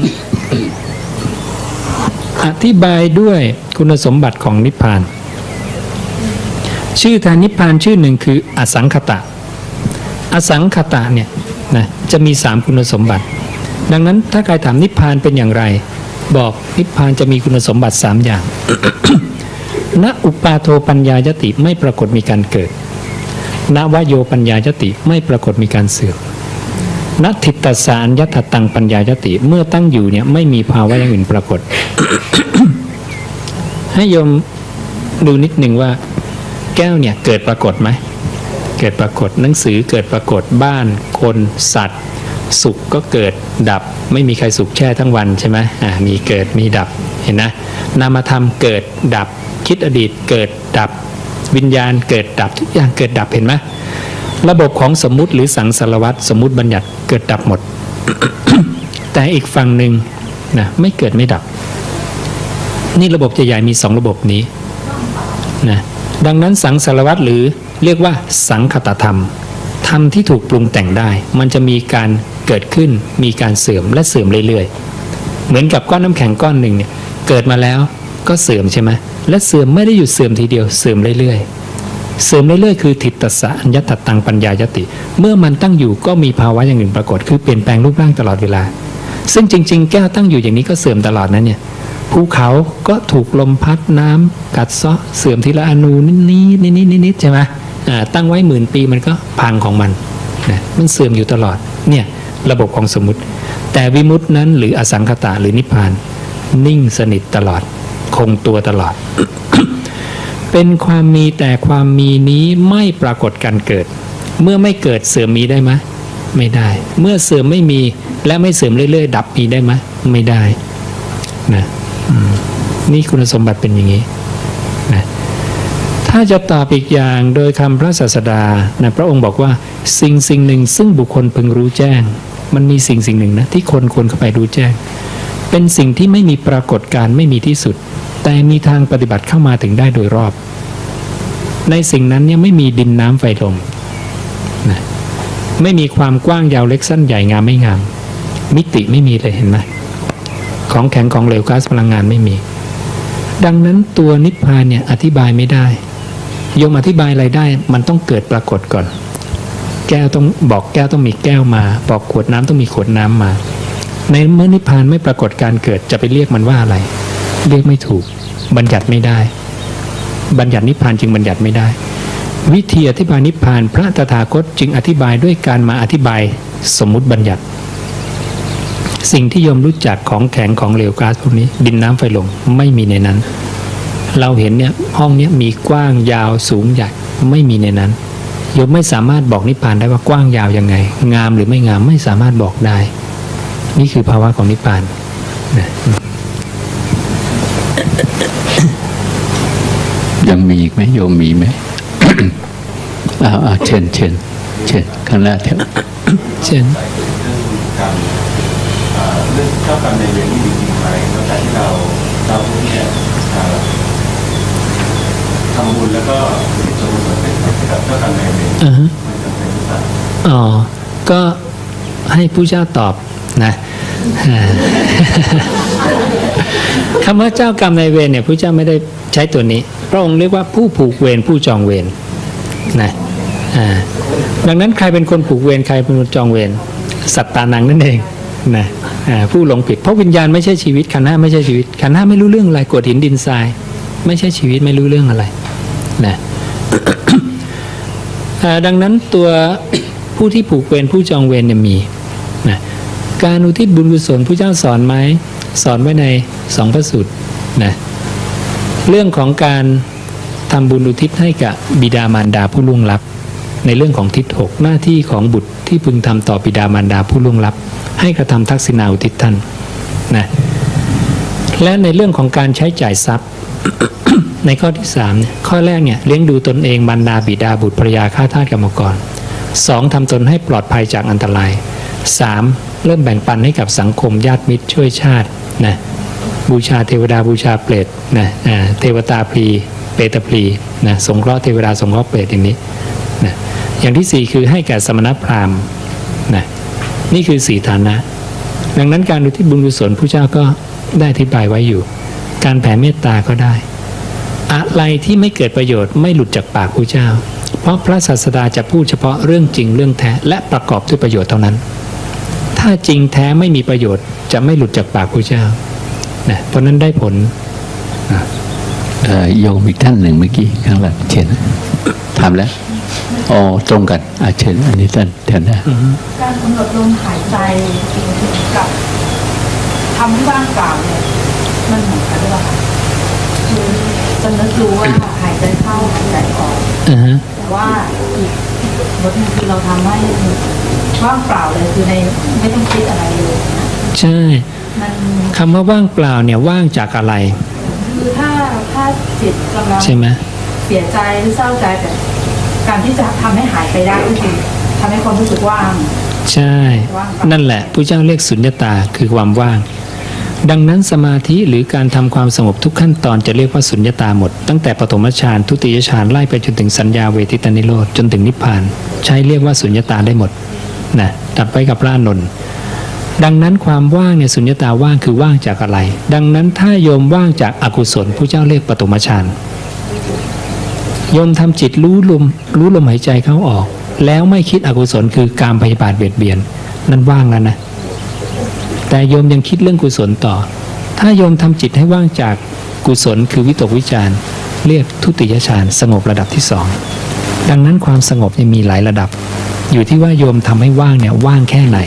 อธิบายด้วยคุณสมบัติของนิพพานชื่อทางนิพพานชื่อหนึ่งคืออสังขตะอสังขตะเนี่ยนะจะมี3คุณสมบัติดังนั้นถ้าใครถามนิพพานเป็นอย่างไรบอกนิพพานจะมีคุณสมบัติ3อย่าง ณอุปาโทปัญญายติไม่ปรากฏมีการเกิดณวโยปัญญายติไม่ปรากฏมีการเสื่อมณทิตตสารยัตตังปัญญายติเมื่อตั้งอยู่เนี่ยไม่มีภาวะอย่างอื่นปรากฏ ให้โยมดูนิดหนึ่งว่าแก้วเนี่ยเกิดปรากฏไหมเกิดปรากฏหนังสือเกิดปรากฏบ้านคนสัตว์สุขก็เกิดดับไม่มีใครสุขแช่ทั้งวันใช่ไหมมีเกิดมีดับเห็นนะนามธรรมเกิดดับคิดอดีตเกิดดับวิญญาณเกิดดับทุกอย่างเกิดดับเห็นไหมระบบของสมมุติหรือสังสารวัฏสมมุติบัญญัติเกิดดับหมด แต่อีกฝั่งหนึ่งนะไม่เกิดไม่ดับนี่ระบบใหญ่ๆมี2ระบบนี้นะดังนั้นสังสารวัฏหรือเรียกว่าสังคตธรรมธรรมที่ถูกปรุงแต่งได้มันจะมีการเกิดขึ้นมีการเสื่อมและเสื่อมเรื่อยๆเหมือนกับก้อนน้ำแข็งก้อนหนึ่งเนี่ยเกิดมาแล้วก็เสื่อมใช่ไหมและเสื่อมไม่ได้หยุดเสื่อมทีเดียวเสื่อมเรื่อยๆเสื่อมเรื่อยๆคือทิตตสะอัญญตตังปัญญายติเมื่อมันตั้งอยู่ก็มีภาวะอย่างอื่นปรากฏคือเปลี่ยนแปลงรูปร่างตลอดเวลาซึ่งจริงๆแก้วตั้งอยู่อย่างนี้ก็เสื่อมตลอดนะเนี่ยภูเขาก็ถูกลมพัดน้ำกัดเซาะเสื่อมทีละอนูนิดใช่ไหมตั้งไว้10,000 ปีมันก็พังของมันนะมันเสื่อมอยู่ตลอดเนี่ยระบบของสมมุติแต่วิมุตตินั้นหรืออสังขตะหรือนิพพานนิ่งสนิทตลอดคงตัวตลอด เป็นความมีแต่ความมีนี้ไม่ปรากฏการเกิดเมื่อไม่เกิดเสื่อมมีได้ไหมไม่ได้เมื่อเสื่อมไม่มีและไม่เสื่อมเรื่อยๆดับมีได้ไหมไม่ได้นะนี่คุณสมบัติเป็นอย่างนี้นะถ้าจะตอบอีกอย่างโดยคำพระศาสดานะพระองค์บอกว่าสิ่งหนึ่งซึ่งบุคคลพึงรู้แจ้งมันมีสิ่งหนึ่งนะที่คนควรเข้าไปรู้แจ้งเป็นสิ่งที่ไม่มีปรากฏการณ์ไม่มีที่สุดแต่มีทางปฏิบัติเข้ามาถึงได้โดยรอบในสิ่งนั้นเนี่ยไม่มีดินน้ำไฟลมนะไม่มีความกว้างยาวเล็กสั้นใหญ่งามไม่งามมิติไม่มีเลยเห็นไหม ของแข็งของเหลวก๊าซพลังงานไม่มี ดังนั้นตัวนิพพานเนี่ยอธิบายไม่ได้โยมอธิบายอะไรได้มันต้องเกิดปรากฏก่อนแก้วต้องบอกแก้วต้องมีแก้วมาบอกขวดน้ำต้องมีขวดน้ำมาในเมื่อนิพพานไม่ปรากฏการเกิดจะไปเรียกมันว่าอะไรเรียกไม่ถูกบัญญัติไม่ได้บัญญัตินิพพานจึงบัญญัติไม่ได้วิธีอธิบายนิพพานพระตถาคตจึงอธิบายด้วยการมาอธิบายสมมุติบัญญัติสิ่งที่โยมรู้จักของแข็งของเหลวก๊าซพวกนี้ดินน้ำไฟลมไม่มีในนั้นเราเห็นเนี่ยห้องนี้มีกว้างยาวสูงใหญ่ไม่มีในนั้นโยมไม่สามารถบอกนิพพานได้ว่ากว้างยาวยังไงงามหรือไม่งามไม่สามารถบอกได้นี่คือภาวะของนิพพานนะ ยังมีอีกไหมโยมมีไหม เชิญข้างหน้าแถว เช่น เรื่องกรรมเรื่องเจ้ากรรมในายเวรที่มีจริงไหมนอกจากที่เราเนี่ยทำบุญแล้วก็จะบุญส่วนเป็นกับเจ้ากรรมนายเวรมันจำเป็นหรือเปล่า อ๋อก็ให้ผู้เจ้าตอบนะ คำว่าเจ้ากรรมนายเวรเนี่ยผู้เจ้าไม่ได้ใช้ตัวนี้พระองค์เรียกว่าผู้ผูกเวรผู้จองเวรนะดังนั้นใครเป็นคนผูกเวรใครเป็นคนจองเวรสัตตานังนั่นเองนะผู้หลงผิดเพราะวิญญาณไม่ใช่ชีวิตขันธ์ห้าไม่ใช่ชีวิตขันธ์ห้าไม่รู้เรื่องอะไรกรวดหินดินทรายไม่ใช่ชีวิตไม่รู้เรื่องอะไรนะ ดังนั้นตัวผู้ที่ผูกเวรผู้จองเวรเนี่ยมีนะการอุทิศบุญกุศลผู้เจ้าสอนไหมสอนไว้ใน2 พระสูตรนะเรื่องของการทำบุญอุทิศให้กับบิดามารดาผู้ล่วงลับในเรื่องของทิศ 6หน้าที่ของบุตรที่พึงทำต่อบิดามารดาผู้ล่วงลับให้กระทำทักษิณาอุทิศท่านนะและในเรื่องของการใช้จ่ายทรัพย์ ในข้อที่3เนี่ยข้อแรกเนี่ยเลี้ยงดูตนเองมารดาบิดาบุตรภรรยาข้าทาสกรรมกร 2. ทำตนให้ปลอดภัยจากอันตราย 3. เริ่มแบ่งปันให้กับสังคมญาติมิตรช่วยชาตินะบูชาเทวดาบูชาเปรตนะเทวตาพลีเปตพลีนะสงเคราะห์เทวดาสงเคราะห์เปรตอย่างนี้นะอย่างที่ 4 คือให้แก่สมณพราหมณ์นะนี่คือ4ฐานะ ดังนั้นการอุทิศบุญกุศลผู้เจ้าก็ได้อธิบายไว้อยู่การแผ่เมตตาก็ได้อะไรที่ไม่เกิดประโยชน์ไม่หลุดจากปากผู้เจ้าเพราะพระศาสดาจะพูดเฉพาะเรื่องจริงเรื่องแท้และประกอบด้วยประโยชน์เท่านั้นถ้าจริงแท้ไม่มีประโยชน์จะไม่หลุดจากปากผู้เจ้านะเพราะนั้นได้ผลโยมอีกท่านหนึ่งเมื่อกี้ข้างหลังเชิญถามแล้วอ๋อตรงกันเชิญอันนี้ท่านแทนนะการกำหนดลมหายใจกับทำที่ว่างเปล่าเนี่ยมันเหมือนกันหรือเปล่าคือจะนึกรู้ว่าหายใจเข้าหายใจออกแต่ว่าอีกบทนึงคือเราทำให้ว่างเปล่าเลยคือในไม่ต้องคิดอะไรเลยนะใช่คำว่าว่างเปล่าเนี่ยว่างจากอะไรคือถ้าจิตกำลังใช่ไหมเสียใจหรือเศร้าใจแต่การที่จะทำให้หายไปได้ก็คือทำให้ความรู้สึกว่างใช่นั่นแหละพระเจ้าเรียกสุญญตาคือความว่างดังนั้นสมาธิหรือการทำความสงบทุกขั้นตอนจะเรียกว่าสุญญตาหมดตั้งแต่ปฐมฌานทุติยฌานไล่ไปจนถึงสัญญาเวทิตานิโรธจนถึงนิพพานใช้เรียกว่าสุญญตาได้หมดนะตัดไปกับพระอานนท์ดังนั้นความว่างเนี่ยสุญญตาว่างคือว่างจากอะไรดังนั้นถ้าโยมว่างจากอกุศลพระเจ้าเรียกปฐมฌานโยมทำจิตรู้ลมหายใจเข้าออกแล้วไม่คิดอกุศลคือการพยาบาทเบียดเบียนนั่นว่างแล้วนะแต่โยมยังคิดเรื่องกุศลต่อถ้าโยมทำจิตให้ว่างจากกุศลคือวิตกวิจารเรียกทุติยฌานสงบระดับที่2ดังนั้นความสงบยังมีหลายระดับอยู่ที่ว่าโยมทำให้ว่างเนี่ยว่างแค่ไหน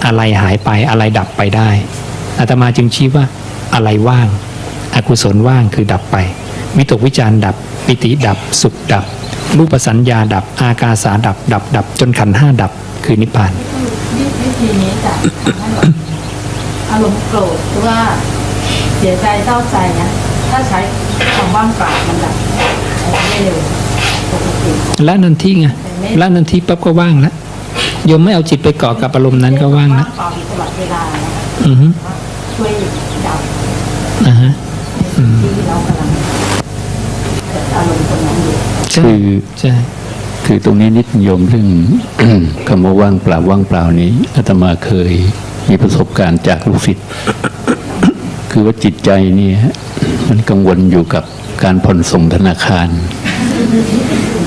อะไรหายไปอะไรดับไปได้อาตมาจึงชี้ว่าอะไรว่างอกุศลว่างคือดับไปวิตกวิจารดับปิติดับสุขดับรูปสัญญาดับอากาสาดับจนขันธ์5ดับคือนิพพานวิธีนี้จะทำให้อารมณ์โกรธหรือว่าเสียใจเศร้าใจนะถ้าใช้ความว่างเปล่ามันแบบไม่เร็วปกติละนันทีไงละนันทีปั๊บก็ว่างแล้วโยมไม่เอาจิตไปเกาะกับอารมณ์นั้นก็ว่างแล้วเปล่าอยู่ตลอดเวลาช่วยดับที่เรากำลังเกิดอารมณ์ตรงนั้นอยู่ใช่คือตรงนี้นิดโยมเรื่อง คำว่าว่างเปล่านี้อาตมาเคยมีประสบการณ์จากลูกศิษย์ คือว่าจิตใจนี่ฮะมันกังวลอยู่กับการผ่อนส่งธนาคาร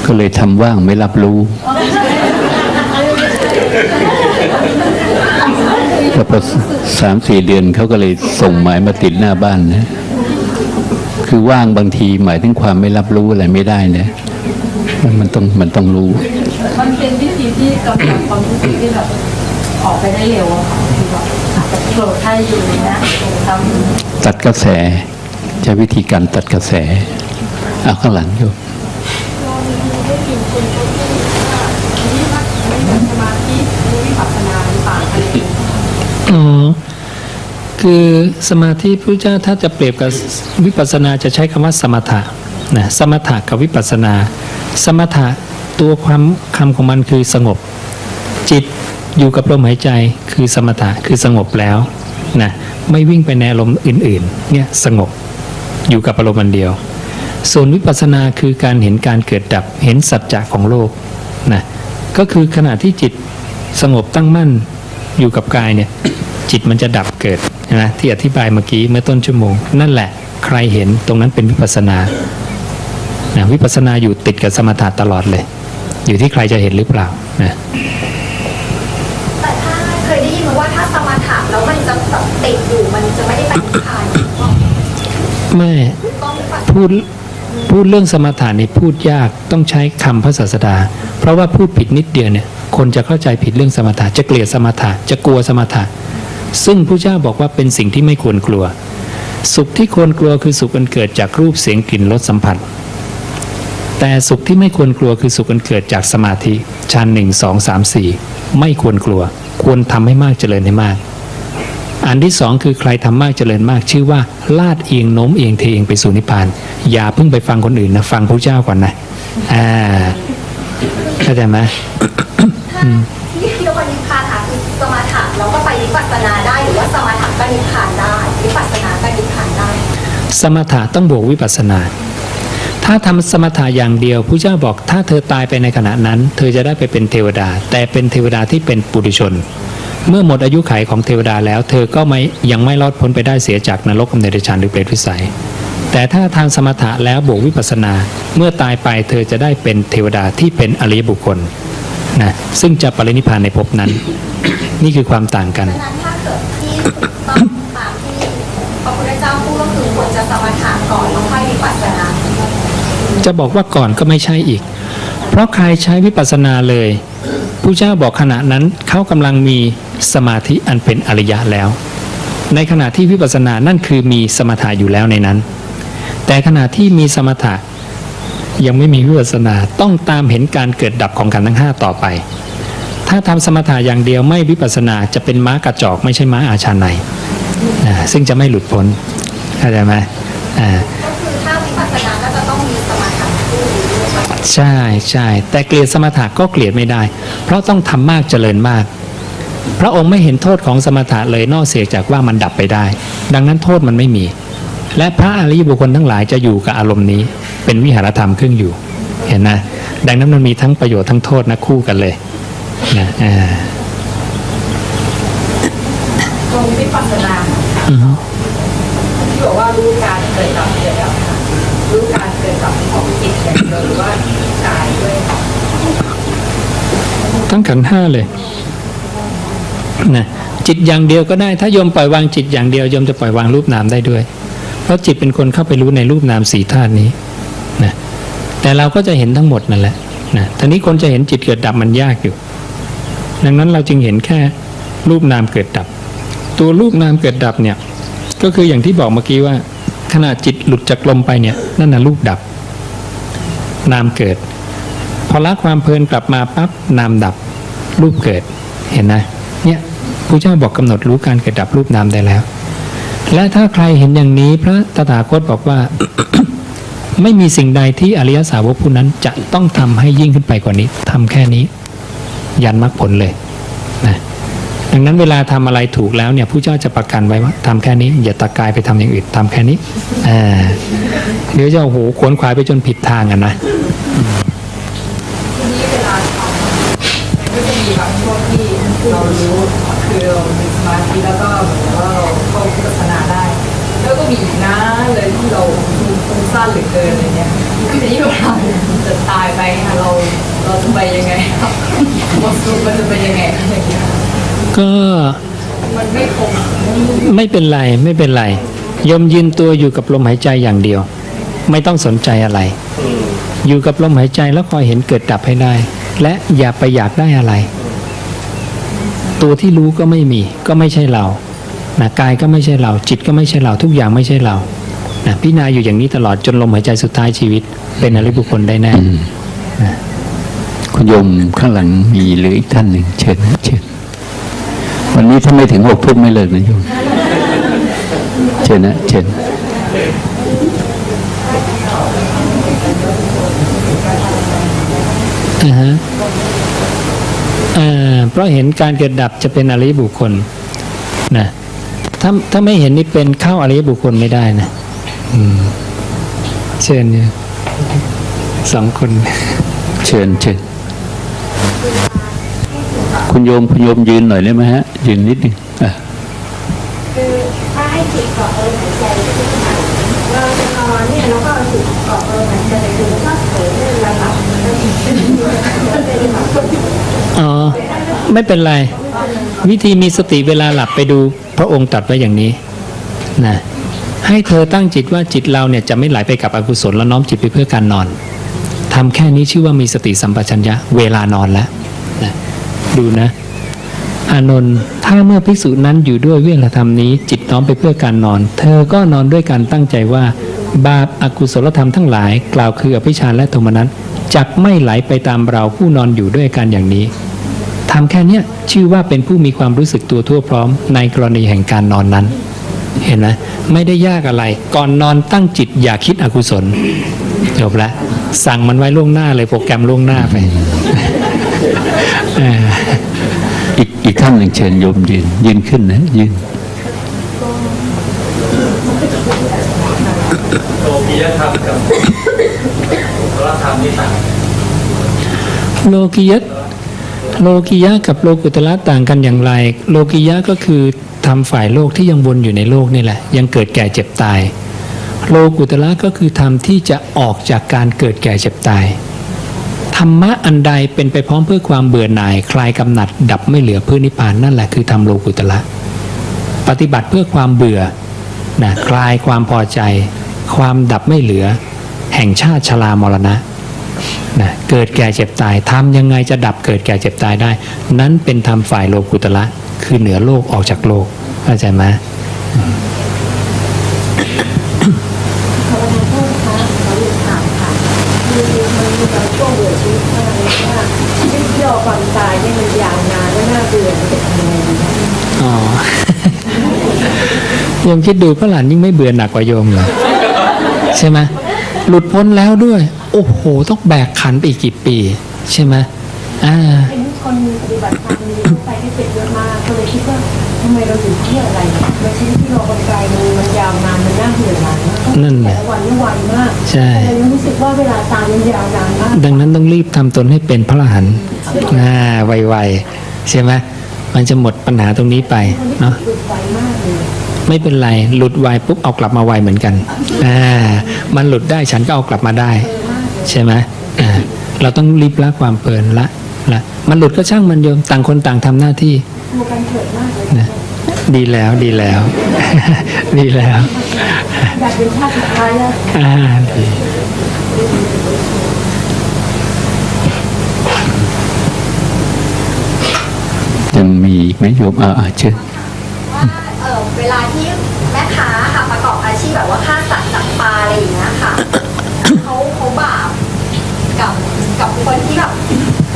ก็เลยทำว่างไม่รับรู้แล้วพอ3-4 เดือนเขาก็เลยส่งหมายมาติดหน้าบ้านนะคือว่างบางทีหมายถึงความไม่รับรู้อะไรไม่ได้นะมันต้องรู้ มันเป็นวิธีที่กำจัดความรู้สึกที่แบบออกไปได้เร็วอะค่ะคือแบบอาจจะโกรธให้อยู่นะทำ ตัดกระแสใช้วิธีการตัดกระแสเอาข้างหลังอยู่ อ๋อคือสมาธิพระเจ้าถ้าจะเปรียบกับวิปัสสนาจะใช้คำว่าสมถะนะสมถะกับวิปัสสนา สมถะตัวความคำของมันคือสงบจิตอยู่กับลมหายใจคือสมถะคือสงบแล้วนะไม่วิ่งไปในอารมณ์อื่นๆเนี่ยสงบอยู่กับอารมณ์อันเดียวส่วนวิปัสสนาคือการเห็นการเกิดดับเห็นสัจจะของโลกนะก็คือขณะที่จิตสงบตั้งมั่นอยู่กับกายเนี่ยจิตมันจะดับเกิดนะที่อธิบายเมื่อกี้เมื่อต้นชั่วโมงนั่นแหละใครเห็นตรงนั้นเป็นวิปัสสนานะวิปัสสนาอยู่ติดกับสมถะตลอดเลยอยู่ที่ใครจะเห็นหรือเปล่านะ แต่ถ้าเคยได้ยินมาว่าถ้าสมถะแล้วมันจะแบบติดอยู่มันจะไม่ได้ไปนิพพาน ไม่ ต้องปฏิ พูดเรื่องสมถะนี่พูดยากต้องใช้คำพระศาสดาเพราะว่าพูดผิดนิดเดียวเนี่ยคนจะเข้าใจผิดเรื่องสมถะจะเกลียดสมถะจะกลัวสมถะซึ่งพระเจ้าบอกว่าเป็นสิ่งที่ไม่ควรกลัวสุขที่ควรกลัวคือสุขอันเกิดจากรูปเสียงกลิ่นรสสัมผัสแต่สุขที่ไม่ควรกลัวคือสุขอันเกิดจากสมาธิชั้น1 2 3 4ไม่ควรกลัวควรทำให้มากเจริญให้มากอันที่สองคือใครทำมากเจริญมากชื่อว่าลาดเอียงโน้มเอียงเทเองไปสู่นิพพานอย่าเพิ่งไปฟังคนอื่นนะฟังพระเจ้าก่อนนะเข้าใจไหม ที่เรียกว่านิพพานค่ะคือสมถะแล้วก็ไปวิปัสสนาได้หรือว่าสมถะก็นิพพานได้วิปัสสนาก็นิพพานได้ สมถะต้องบวกวิปัสสนา ถ้าทำสมถะอย่างเดียวพระเจ้าบอกถ้าเธอตายไปในขณะนั้นเธอจะได้ไปเป็นเทวดาแต่เป็นเทวดาที่เป็นปุถุชนเมื่อหมดอายุขัยของเทวดาแล้วเธอก็ยังไม่รอดพ้นไปได้เสียจากนรกกำเนิดเดรัจฉานหรือเปรตวิสัยแต่ถ้าทางสมถะแล้วบวกวิปัสสนาเมื่อตายไปเธอจะได้เป็นเทวดาที่เป็นอริยบุคคลนะซึ่งจะปรินิพพานในภพนั้น นี่คือความต่างกัน ดังนั้นถ้าเกิดที่ต้องตามที่พระพุทธเจ้าพูดก็คือควรจะสมถะก่อนแล้วค่อยวิปัสสนา จะบอกว่าก่อนก็ไม่ใช่อีกเพราะใครใช้วิปัสสนาเลยพระเจ้าบอกขณะนั้นเขากำลังมีสมาธิอันเป็นอริยะแล้วในขณะที่วิปัสสนานั่นคือมีสมถะอยู่แล้วในนั้นแต่ขณะที่มีสมถะยังไม่มีวิปัสสนาต้องตามเห็นการเกิดดับของขันธ์ทั้ง5ต่อไปถ้าทำสมถะอย่างเดียวไม่วิปัสสนาจะเป็นม้ากระจอกไม่ใช่ม้าอาชาไนซึ่งจะไม่หลุดพ้นเข้าใจไหมก็คือถ้าวิปัสสนาก็จะต้องมีสมถะคู่ด้วย ใช่แต่เกลียดสมถะก็เกลียดไม่ได้เพราะต้องทำมากเจริญมากพระองค์ไม่เห็นโทษของสมถะเลยนอกเสียจากว่ามันดับไปได้ดังนั้นโทษมันไม่มีและพระอริยบุคคลทั้งหลายจะอยู่กับอารมณ์นี้เป็นวิหารธรรมครึ่งอยู่เห็นนะดังนั้นมันมีทั้งประโยชน์ทั้งโทษนะคู่กันเลยนะตรงวิปัสสนาที่บอกว่ารู้การเกิดดับเกิดดับรู้การเกิดดับของจิตอย่างเดียวหรือว่ากายด้วย ทั้งขันธ์5เลยนะจิตอย่างเดียวก็ได้ถ้าโยมปล่อยวางจิตอย่างเดียวโยมจะปล่อยวางรูปนามได้ด้วยเพราะจิตเป็นคนเข้าไปรู้ในรูปนาม4ธาตุนี้นะแต่เราก็จะเห็นทั้งหมดนั่นแหละนะทีนี้คนจะเห็นจิตเกิดดับมันยากอยู่ดังนั้นเราจึงเห็นแค่รูปนามเกิดดับตัวรูปนามเกิดดับเนี่ยก็คืออย่างที่บอกเมื่อกี้ว่าขณะจิตหลุดจากลมไปเนี่ยนั่นน่ะรูปดับนามเกิดพอละความเพลินกลับมาปั๊บนามดับรูปเกิดเห็นนะเนี่ยพระเจ้าบอกกำหนดรู้การเกิดดับรูปนามได้แล้วและถ้าใครเห็นอย่างนี้พระตถาคตบอกว่า ไม่มีสิ่งใดที่อริยสาวกผู้นั้นจะต้องทำให้ยิ่งขึ้นไปกว่านี้ทำแค่นี้ยันมรรคผลเลยนะดังนั้นเวลาทำอะไรถูกแล้วเนี่ยผู้เจ้าจะประกันไว้ว่าทำแค่นี้อย่าตะกายไปทำอย่างอื่นทำแค่นี้เดี๋ยวจะโอ้โหขวนขวายไปจนผิดทางกันนะทีนี้เวลาทำมันก็จะมีบางช่วงที่เรารู้คือเรามีสมาธิแล้วก็เหมือนว่าเราเข้าวิปัสสนาได้ แล้วก็มีอีกนะเลยที่เราฟุ้งซ่านเหลือเกินอะไรเงี้ยทีนี้เวลาจะตายไปค่ะเราจะไปยังไงครับบทสรุปมันจะเป็นยังไงอย่างเงี้ย ก็ มันไม่คง ไม่เป็นไรไม่เป็นไรโยมยืนตัวอยู่กับลมหายใจอย่างเดียว ไม่ต้องสนใจอะไร อยู่กับลมหายใจแล้วคอยเห็นเกิดดับให้ได้ และอย่าไปอยากได้อะไร ตัวที่รู้ก็ไม่มีก็ไม่ใช่เรานะกายก็ไม่ใช่เราจิตก็ไม่ใช่เราทุกอย่างไม่ใช่เรานะพิจารณาอยู่อย่างนี้ตลอดจนลมหายใจสุดท้ายชีวิต เป็นอริยบุคคลได้แน่นะ คุณโยมข้างหลังมีเหลืออีกท่านหนึ่งเชิญนะเชิญวันนี้ถ้าไม่ถึง6 ทุ่มไม่เลิกนะโยมเชิญนะเชิญ เพราะเห็นการเกิดดับจะเป็นอริยบุคคลนะถ้าไม่เห็นนี่เป็นเข้าอริยบุคคลไม่ได้นะเชิญเนี่ย2 คน เชิญเชิญคุณโยมยืนหน่อยได้ไหมฮะยืนนิดนึงคือถ้าให้จิตเกาะลมหายใจเราจะนอนเนี่ยแล้วก็เอาจิตเกาะลมหายใจคือถ้าเผลอเนี่ยเราหลับมันจะอ๋อไม่เป็นไรวิธีมีสติเวลาหลับไปดูพระองค์ตรัสไว้อย่างนี้นะให้เธอตั้งจิตว่าจิตเราเนี่ยจะไม่ไหลไปกับอกุศลแล้วน้อมจิตไปเพื่อการนอนทำแค่นี้ชื่อว่ามีสติสัมปชัญญะเวลานอนแล้วนะดูนะอานนท์ถ้าเมื่อภิกษุนั้นอยู่ด้วยเวลาธรรมนี้จิตน้อมไปเพื่อการนอนเธอก็นอนด้วยการตั้งใจว่าบาปอกุศลธรรมทั้งหลายกล่าวคืออภิชฌาและโทมนัสจักไม่ไหลไปตามเราผู้นอนอยู่ด้วยกันอย่างนี้ทำแค่นี้ชื่อว่าเป็นผู้มีความรู้สึกตัวทั่วพร้อมในกรณีแห่งการนอนนั้นเห็นไหมไม่ได้ยากอะไรก่อนนอนตั้งจิตอย่าคิดอกุศลจบละสั่งมันไว้ล่วงหน้าเลยโปรแกรมล่วงหน้าไป อีกท่านหนึ่งเชิญโยมยืนขึ้นนะยืน โลกียธรรมกับพระธรรมนี่ต่าง โลกิยะกับโลกุตละต่างกันอย่างไรโลกิยะก็คือทำฝ่ายโลกที่ยังวนอยู่ในโลกนี่แหละยังเกิดแก่เจ็บตายโลกุตละก็คือธรรมที่จะออกจากการเกิดแก่เจ็บตายธรรมะอันใดเป็นไปพร้อมเพื่อความเบื่อหน่ายคลายกำหนัดดับไม่เหลือเพื่อนิพพานนั่นแหละคือธรรมโลกุตละปฏิบัติเพื่อความเบื่อนะคลายความพอใจความดับไม่เหลือแห่งชาติชรามรณะนะเกิดแก่เจ็บตายทำยังไงจะดับเกิดแก่เจ็บตายได้นั้นเป็นธรรมฝ่ายโลกุตละคือเหนือโลกออกจากโลกเข้าใจไหมขอประทานโทษนะคะขอหยุดถามค่ะคือมันมีบางช่วงเบื่อชีวิตมากเลยว่าชีวิตที่รอความตายเนี่ยมันยาวนานและน่าเบื่อมันจะทำยังไงดี อ๋อ โยมคิดดูพระหลานยิ่งไม่เบื่อหนักกว่าโยมเลยใช่ไหมหลุดพ้นแล้วด้วยโอ้โหต้องแบกขันไปอีกกี่ปีใช่ไหมเป็นคนปฏิบัติธรรมมีเข้าไปที่เป็นเยอะมากก็เลยคิดว่าทำไมเราอยู่ที่อะไรในชีวิตที่รอความตายมันยาวนานมันน่าเบื่อหน่ายมากแต่ละวันนี่ไวมากใช่แต่ยังรู้สึกว่าเวลาตายมันยาวนานมากดังนั้นต้องรีบทำตนให้เป็นพระอรหันต์ไวๆใช่ไหมมันจะหมดปัญหาตรงนี้ไปเนาะไม่เป็นไรหลุดไวปุ๊บเอากลับมาไวเหมือนกันมันหลุดได้ฉันก็เอากลับมาได้ใช่ไหมเราต้องรีบละความเพลินละมันหลุดก็ช่างมันโยมต่างคนต่างทำหน้าที่นะดีแล้วดีแล้ว ดีแล้วอยากเป็นชาติสุดท้ายแล้วดียังมีอีกไหมโยมเชิญว่าเวลาที่แม่ค้าค่ะประกอบอาชีพแบบว่าฆ่าสัตว์จับปลาอะไรอย่างเงี้ยค่ะ เขาบาปกับคนที่แบบ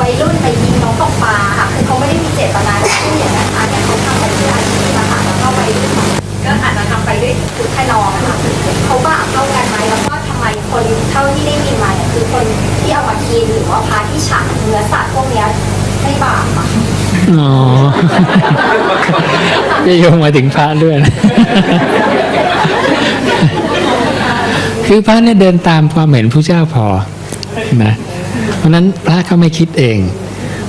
วัยรุ่นไปยิงน้องตกปลาค่ะคือเขาไม่ได้มีเจตนาที่จะอย่างนั้นค่ะแต่เขาทำไปด้วยอาชีพค่ะแล้วก็ไปก็อาจจะทำไปด้วยคือแค่ลองค่ะเขาบาปเท่ากันไหมแล้วก็ทำไมคนเท่าที่ได้ยินมาเนี่ยคือคนที่เอามากินหรือว่าพาที่ฉันเนื้อสัตว์พวกเนี้ยไม่บาปค่ะอ๋อจะโยงมาถึงพระด้วยนะ คือพระเนี่ยเดินตามความเห็นผู้เจ้าพอนะเพราะนั้นพระเขาไม่คิดเอง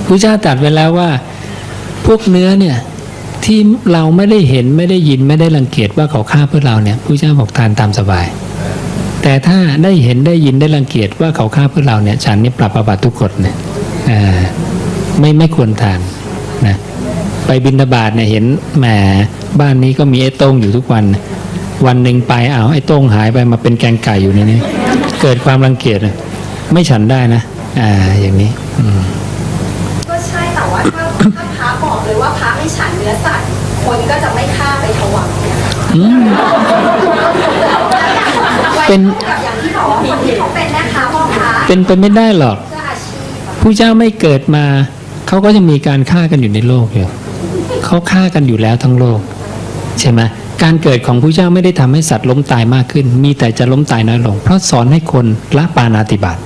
ผู้เจ้าตรัสไว้แล้วว่าพวกเนื้อเนี่ย ที่เราไม่ได้เห็นไม่ได้ยินไม่ได้รังเกียจว่าเขาฆ่าเพื่อเราเนี่ยพระเจ้าบอกทานตามสบาย แต่ถ้าได้เห็นได้ยินได้รังเกียจว่าเขาฆ่าเพื่อเราเนี่ยฉันนี่ปรับอาบัติทุกกฎเนี่ยไม่ควรทานนะไปบิณฑบาตเนี่ยเห็นแหมบ้านนี้ก็มีไอ้โต้งอยู่ทุกวันวันหนึ่งไปไอ้โต้งหายไปมาเป็นแกงไก่อยู่ในนี้เกิดความรังเกียจไม่ฉันได้นะอย่างนี้ก็ใช่แต่ว่าถ้าพระบอกเลยว่าพระไม่ฉันเนื้อสัตว์คนก็จะไม่ฆ่าไปถวายเป็นอย่างที่บอกว่าคนที่เขาเป็นแม่ค้าพ่อค้าเป็นไปไม่ได้หรอกผู้เจ้าไม่เกิดมาเขาก็จะมีการฆ่ากันอยู่ในโลกอยู่เขาฆ่ากันอยู่แล้วทั้งโลกใช่ไหมการเกิดของผู้เจ้าไม่ได้ทำให้สัตว์ล้มตายมากขึ้นมีแต่จะล้มตายน้อยลงเพราะสอนให้คนละปาณาติบาต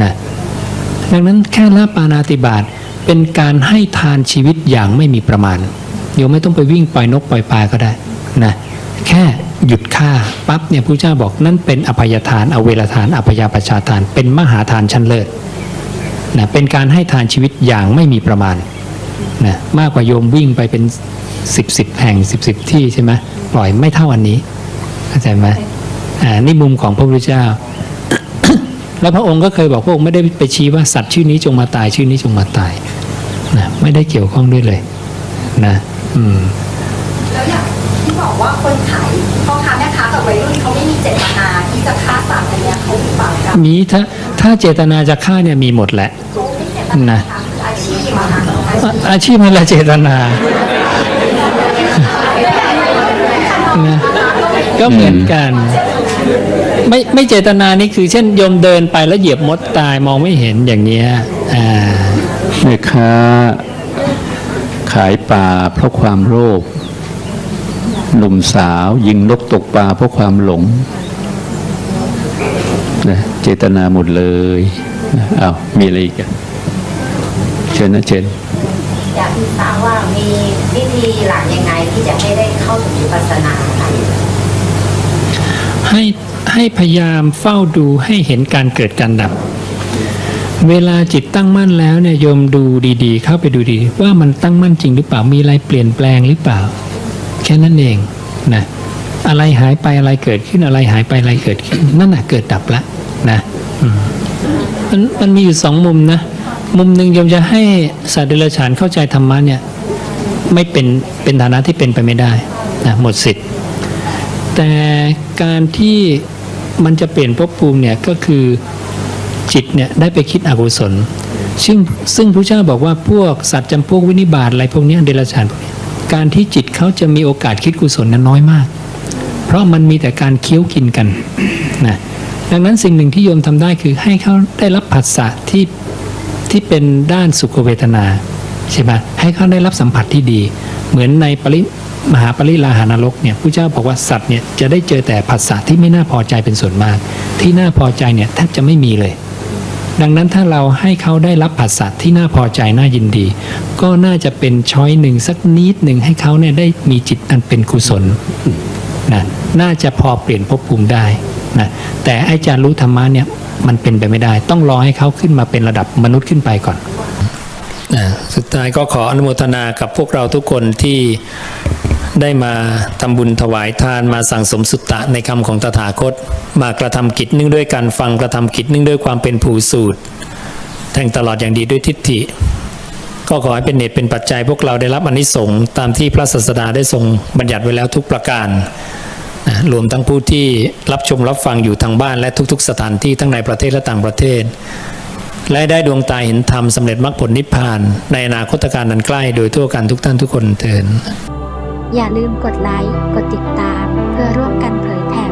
นะดังนั้นแค่ละปาณาติบาตเป็นการให้ทานชีวิตอย่างไม่มีประมาณโยมไม่ต้องไปวิ่งปล่อยนกปล่อยปลาก็ได้นะแค่หยุดฆ่าปั๊บเนี่ยพระเจ้าบอกนั่นเป็นอภัยทานอเวรทานอภยาปชาทานเป็นมหาทานชั้นเลิศนะเป็นการให้ทานชีวิตอย่างไม่มีประมาณนะมากกว่าโยมวิ่งไปเป็น10แห่ง10ที่ใช่ไหมปล่อยไม่เท่าอันนี้เข้าใจไหมนี่มุมของพระพุทธเจ้า แล้วพระองค์ก็เคยบอกพระองค์ไม่ได้ไปชี้ว่าสัตว์ชื่อนี้จงมาตายชื่อนี้จงมาตายนะไม่ได้เกี่ยวข้องด้วยเลยนะแล้วอย่างที่บอกว่าคนขายพ่อค้าแม่ค้ากับวัยรุ่นเขาไม่มีเจตนาที่จะฆ่าสัตว์อะไรเงี้ยเขามีบาปกรรมมีถ้าเจตนาจะฆ่าเนี่ยมีหมดแหละนะอาชีพอาชีพมันละเจตนาก็เหมือนกันไม่เจตนานี่คือเช่นโยมเดินไปแล้วเหยียบมดตายมองไม่เห็นอย่างเนี้ยแม่ค้าขายปลาเพราะความโลภหนุ่มสาวยิงนกตกปลาเพราะความหลงนะเจตนาหมดเลยมีอะไรอีกเชิญนะเชิญอยากทราบว่ามีวิธีหลักยังไงที่จะให้ได้เข้าถึงวิปัสสนาให้พยายามเฝ้าดูให้เห็นการเกิดการดับเวลาจิตตั้งมั่นแล้วเนี่ยโยมดูดีๆเข้าไปดูดีว่ามันตั้งมั่นจริงหรือเปล่ามีอะไรเปลี่ยนแปลงหรือเปล่าแค่นั้นเองนะอะไรหายไปอะไรเกิดขึ้นอะไรหายไปอะไรเกิดขึ้นนั่นน่ะเกิดดับละนะมันมีอยู่สองมุมนะมุมหนึ่งโยมจะให้สัตว์เดรัจฉานเข้าใจธรรมะเนี่ยไม่เป็นฐานะที่เป็นไปไม่ได้นะหมดสิทธิ์แต่การที่มันจะเปลี่ยนภพภูมิเนี่ยก็คือจิตเนี่ยได้ไปคิดอกุศลซึ่งพระเจ้าบอกว่าพวกสัตว์จำพวกวินิบาตอะไรพวกนี้เดรัจฉานพวกนี้การที่จิตเขาจะมีโอกาสคิดกุศลนั้นน้อยมากเพราะมันมีแต่การเคี้ยวกินกันนะดังนั้นสิ่งหนึ่งที่โยมทำได้คือให้เขาได้รับผัสสะที่เป็นด้านสุขเวทนาใช่ไหมให้เขาได้รับสัมผัสที่ดีเหมือนในมหาปริลาหานรกเนี่ยพระเจ้าบอกว่าสัตว์เนี่ยจะได้เจอแต่ผัสสะที่ไม่น่าพอใจเป็นส่วนมากที่น่าพอใจเนี่ยแทบจะไม่มีเลยดังนั้นถ้าเราให้เขาได้รับผัสสะที่น่าพอใจน่ายินดีก็น่าจะเป็นช้อยหนึ่งสักนิดหนึ่งให้เขาเนี่ยได้มีจิตอันเป็นกุศลนะน่าจะพอเปลี่ยนภพภูมิได้นะแต่ไอ้จารู้ธรรมะเนี่ยมันเป็นไปไม่ได้ต้องรอให้เขาขึ้นมาเป็นระดับมนุษย์ขึ้นไปก่อนสุดท้ายก็ขออนุโมทนากับพวกเราทุกคนที่ได้มาทำบุญถวายทานมาสั่งสมสุตตะในคำของตถาคตมากระทำกิจเนื่องด้วยการฟังกระทำกิจเนื่องด้วยความเป็นผู้สูตรแทงตลอดอย่างดีด้วยทิฏฐิก็ขอให้เป็นเหตุเป็นปัจจัยพวกเราได้รับอานิสงส์ตามที่พระศาสดาได้ทรงบัญญัติไว้แล้วทุกประการรวมทั้งผู้ที่รับชมรับฟังอยู่ทางบ้านและทุกๆสถานที่ทั้งในประเทศและต่างประเทศและได้ดวงตาเห็นธรรมสำเร็จมรรคผลนิพพานในอนาคตการนั้นใกล้โดยทั่วกันทุกท่านทุกคนเถิดอย่าลืมกดไลค์กดติดตามเพื่อร่วมกันเผยแผ่